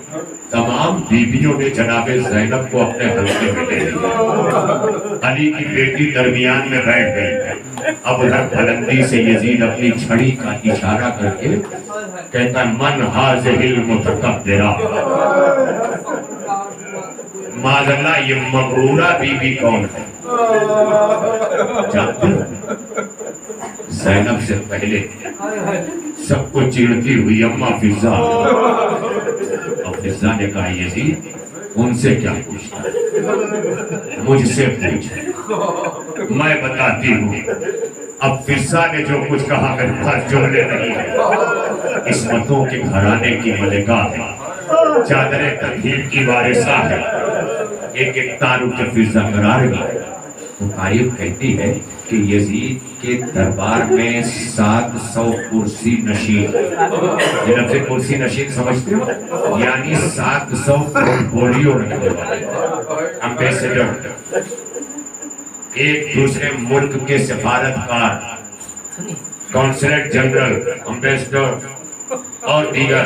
تمام بیویوں نے جناب زینب کو اپنے حلقے میں لے لیا. علی کی بیٹی درمیان میں بیٹھ گئی. اب ادھر بلندی سے یزید اپنی چھڑی کا اشارہ کر کے کہتا ہے من ہاذہ المتکبرہ, معاذ اللہ یہ مغرورہ بیوی کون ہے؟ جانتے زینب سے پہلے سب کو چڑھتی ہوئی اما فضا. اور فضا نے کہا یزید ان سے کیا پوچھتا, مجھ سے پوچھ, میں بتاتی ہوں. اب فضا نے جو کچھ کہا میرے پاس جملے نہیں ہے. عصمتوں کے گھرانے کی ملکہ ہے, چادر تطہیر کی وارثہ ہے. ایک ایک تعارف کے فضا قرار گئی. تو تاریخ کہتی ہے کہ یزید کے دربار میں 700 کرسی نشین, جنب سے کرسی نشین سمجھتے ہو, یعنی 700 پورٹفولیو رکھنے والے امبیسڈر, ایک دوسرے ملک کے سفارتکار, کونسلیٹ جنرل, امبیسڈر اور دیگر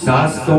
700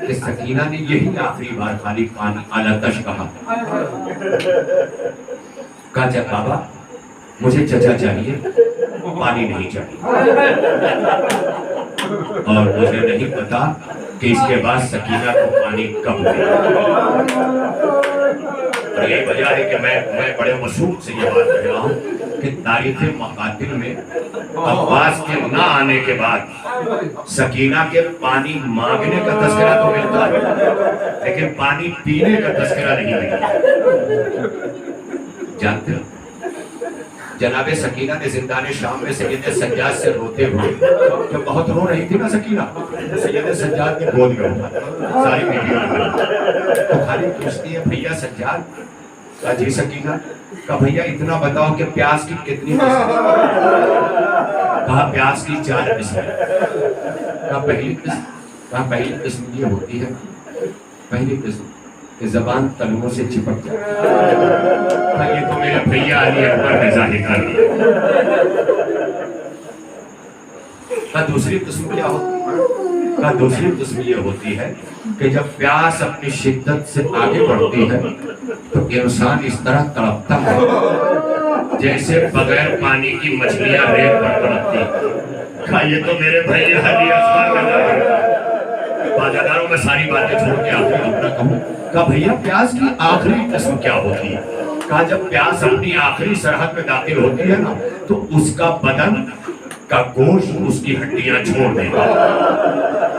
کہ سکینہ نے یہی آخری بار خالی پانی آلاتش کہا جب بابا مجھے چچا چاہیے پانی نہیں چاہیے، اور مجھے نہیں پتا کہ اس کے بعد سکینہ کو پانی کب دے. اور یہی وجہ ہے کہ میں بڑے مشہور سے یہ بات کہہ رہا ہوں کہ تاریخ مقاتل میں عباس کے نہ آنے کے بعد سکینہ کے پانی مانگنے کا تذکرہ تو ملتا ہے لیکن پانی پینے کا تذکرہ نہیں ملتا. جانتے ہو جناب سکینہ نے زندان شام میں سید سجاد سے روتے ہوئے، جو بہت رو رہی تھی نا سکینہ، سید سجاد نے گود میں اٹھا ساری ویڈیو میں تو خالی پوچھتی ہے بھیا سجاد، کہا جی سکینہ، کہا بھیا اتنا بتاؤ کہ پیاس کی کتنی قسم؟ کہا پیاس کی 4 قسمیں. کہا پہلی قسم یہ ہوتی ہے، پہلی قسم کہ زبان تلووں سے چپک جائے. یہ تو میرے بھیا علی اکبر نے ظاہر کر دیا. دوسری قسم کیا ہوتی ہے؟ دوسری قسم یہ ہوتی ہے کہ جب پیاس اپنی شدت سے آگے بڑھتی ہے تو انسان اس طرح تڑپتا ہے جیسے بغیر پانی کی مچھلیاں ریت پر تڑپتی. یہ تو میرے بھیا علی اکبر نے ظاہر کر دیا. بازاروں میں ساری باتیں چھوڑ کے آخری اپنا کہوں. کہا بھیا پیاس کی آخری قسم کیا ہوتی ہے؟ کہا جب پیاس اپنی آخری سرحد میں داخل ہوتی ہے نا تو اس کا بدن کا گوشت اس کی ہڈیاں چھوڑ دیتا ہے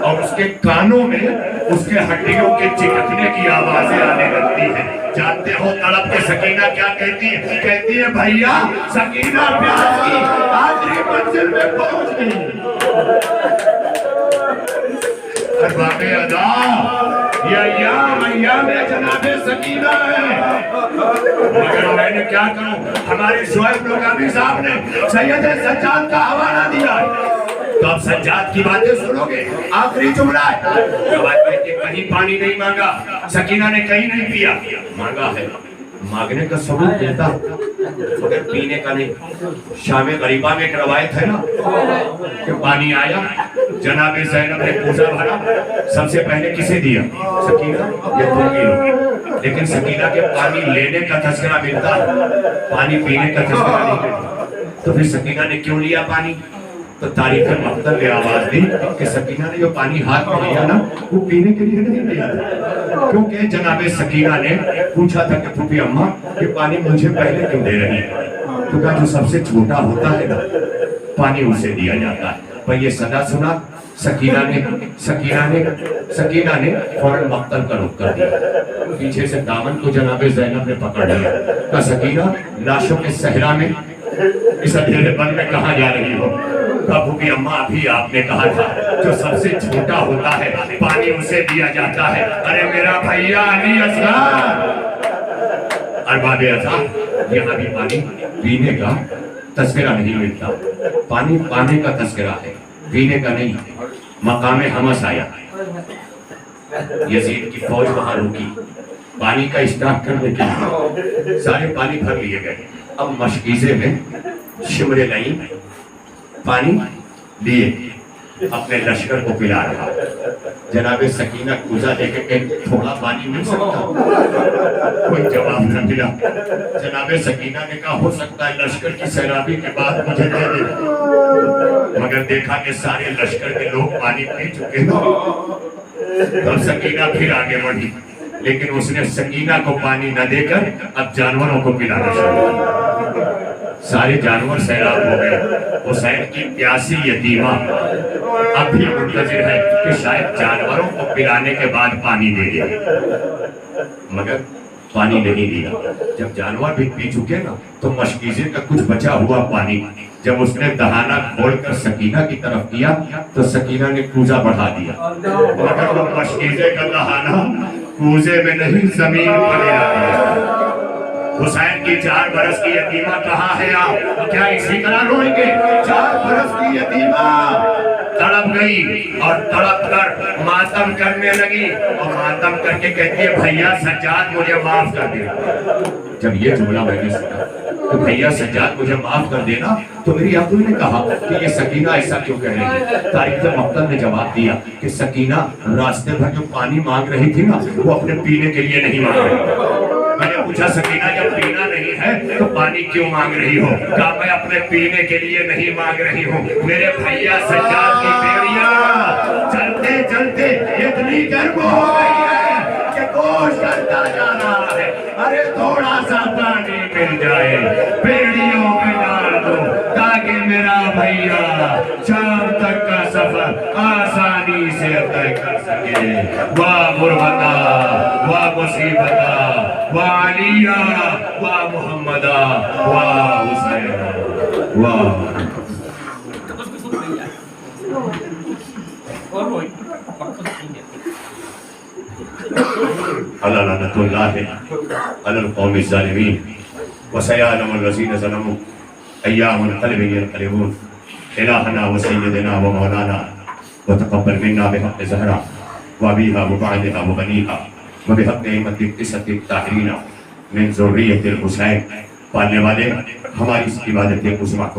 اور اس کے کانوں میں اس کے ہڈیوں کے چکنے کی آوازیں آنے لگتی ہیں. جانتے ہو تڑپ کے سکینہ کیا کہتی ہے؟ کہتی ہے بھیا سکینہ پیاس کی آخری منزل میں پہنچ گئی. ارباب ادا یہ ایام جناب سکینہ ہے. مگر میں نے کیا کروں، ہمارے شعیب لوگانی صاحب نے سید سجاد کا حوالہ دیا ہے تو اب سجاد کی باتیں سنو گے. آخری جملہ ہے کہ کہیں پانی نہیں مانگا، سکینہ نے کہیں نہیں پیا. مانگا ہے، مانگنے کا ثبوت دیتا مگر پینے کا نہیں. شام غریبہ میں ایک روایت ہے نا کہ پانی آیا، جناب زینب نے کوزہ بھرا، سب سے پہلے کسے دیا؟ سکینہ. یہ تم پی لو. لیکن سکینہ کے پانی لینے کا تذکرہ ملتا، پانی پینے کا تذکرہ نہیں ملتا. تو پھر سکینہ نے کیوں لیا پانی؟ تو تاریخ مقتل نے آواز دی کہ سکینہ نے جو پانی ہاتھ میں لیا نا وہ پینے کے لیے نہیں لیا تھا، کیونکہ جناب سکینہ نے پوچھا تھا کہ پھوپھی اماں یہ پانی مجھے پہلے کیوں دے رہی ہے؟ تو کہا جو سب سے چھوٹا ہوتا ہے نا پانی اسے دیا جاتا ہے. پر یہ صدا سنا سکینہ نے فوراً مقتل کا رخ کر دیا. پیچھے سے دامن کو جناب زینب نے پکڑ لیا. کہا سکینہ لاشوں کے صحرا میں اس اندھیرے بند میں کہاں جا رہی ہو؟ پھوپھی اماں ابھی آپ نے کہا تھا جو سب سے چھوٹا ہوتا ہے پانی اسے دیا جاتا ہے. ارے میرا بھیا علی اصغر. ارباب اعضاء یہاں بھی پانی پینے کا تذکرہ نہیں ملتا، پانی پانے کا تذکرہ ہے، پینے کا نہیں. مقام حمص آیا، یزید کی فوج وہاں رکی پانی کا اسٹاک کرنے کے لیے. سارے پانی بھر لیے گئے. اب مشکیزے میں شمر لعین پانی لیے اپنے لشکر کو پلا رہا. جناب سکینہ کوزہ لے کے تھوڑا پانی مل سکتا؟ کوئی جواب نہ ملا. جناب سکینہ نے کہا ہو سکتا ہے لشکر کی سیرابی کے بعد مجھے دے دے. مگر دیکھا کہ سارے لشکر کے لوگ پانی پی چکے ہیں. تب سکینہ پھر آگے بڑھی، لیکن اس نے سکینہ کو پانی نہ دے کر اب جانوروں کو پلانا شروع کیا. سارے جانور سیراب ہو گئے. حسین کی پیاسی یتیمہ اب بھی منتظر ہے کہ شاید جانوروں کو پلانے کے بعد پانی دے دے، مگر پانی نہیں دیا. جب جانور بھی پی چکے نا تو مشکیزے کا کچھ بچا ہوا پانی جب اس نے دہانہ کھول کر سکینہ کی طرف کیا تو سکینہ نے کوزہ بڑھا دیا، مگر وہ مشکیزے کا دہانہ کوزے میں نہیں زمین پر لے آیا. حسین کی 4 برس کی یتیمہ کہاں ہے آپ؟ کیا اسی طرح روئیں گے؟ 4 برس کی یتیمہ تڑپ گئی اور تڑپ کر ماتم کرنے لگی اور ماتم کر کے کہتی ہے بھیا سجاد مجھے معاف کر دے. جب یہ جملہ میں نے سنا کہ بھیا سجاد مجھے معاف کر دینا، تو میری عقل نے کہا کہ یہ سکینہ ایسا کیوں کہہ رہی ہے؟ تاریخ مقتل نے جواب دیا کہ سکینہ راستے بھر جو پانی مانگ رہی تھی نا، وہ اپنے پینے کے لیے نہیں مانگ رہی۔ میں نے پوچھا سکینہ جب پینا نہیں ہے تو پانی کیوں مانگ رہی ہو؟ کہا میں اپنے پینے کے لیے نہیں مانگ رہی ہوں، میرے بھیا سجاد کی بیڑیاں چلتے چلتے اتنی گرم ہو گئی ہے کہ گوشت کرتا جا رہا ہے، ارے تھوڑا سا پانی مل جائے بیڑیوں میں ڈال دو تاکہ میرا بھیا شام تک کا سفر آسانی سے طے کر سکے۔ واہ غربتا، واہ مصیبتا، واہ علیہ، واہ محمدہ، واہ حسین، واہ۔ اللہ لعنت اللہ علی القوم الظالمین وسيعلم الذين ظلموا أيّ منقلب ينقلبون۔ إلهنا وسيدنا ومولانا وتقبل منا بحق زهرا وأبيها وبعدها وبنيها وبحق أئمة القسة الطاهرين من ذرية الحسین۔ پالنے والے ہماری اس عبادت عظمیٰ کو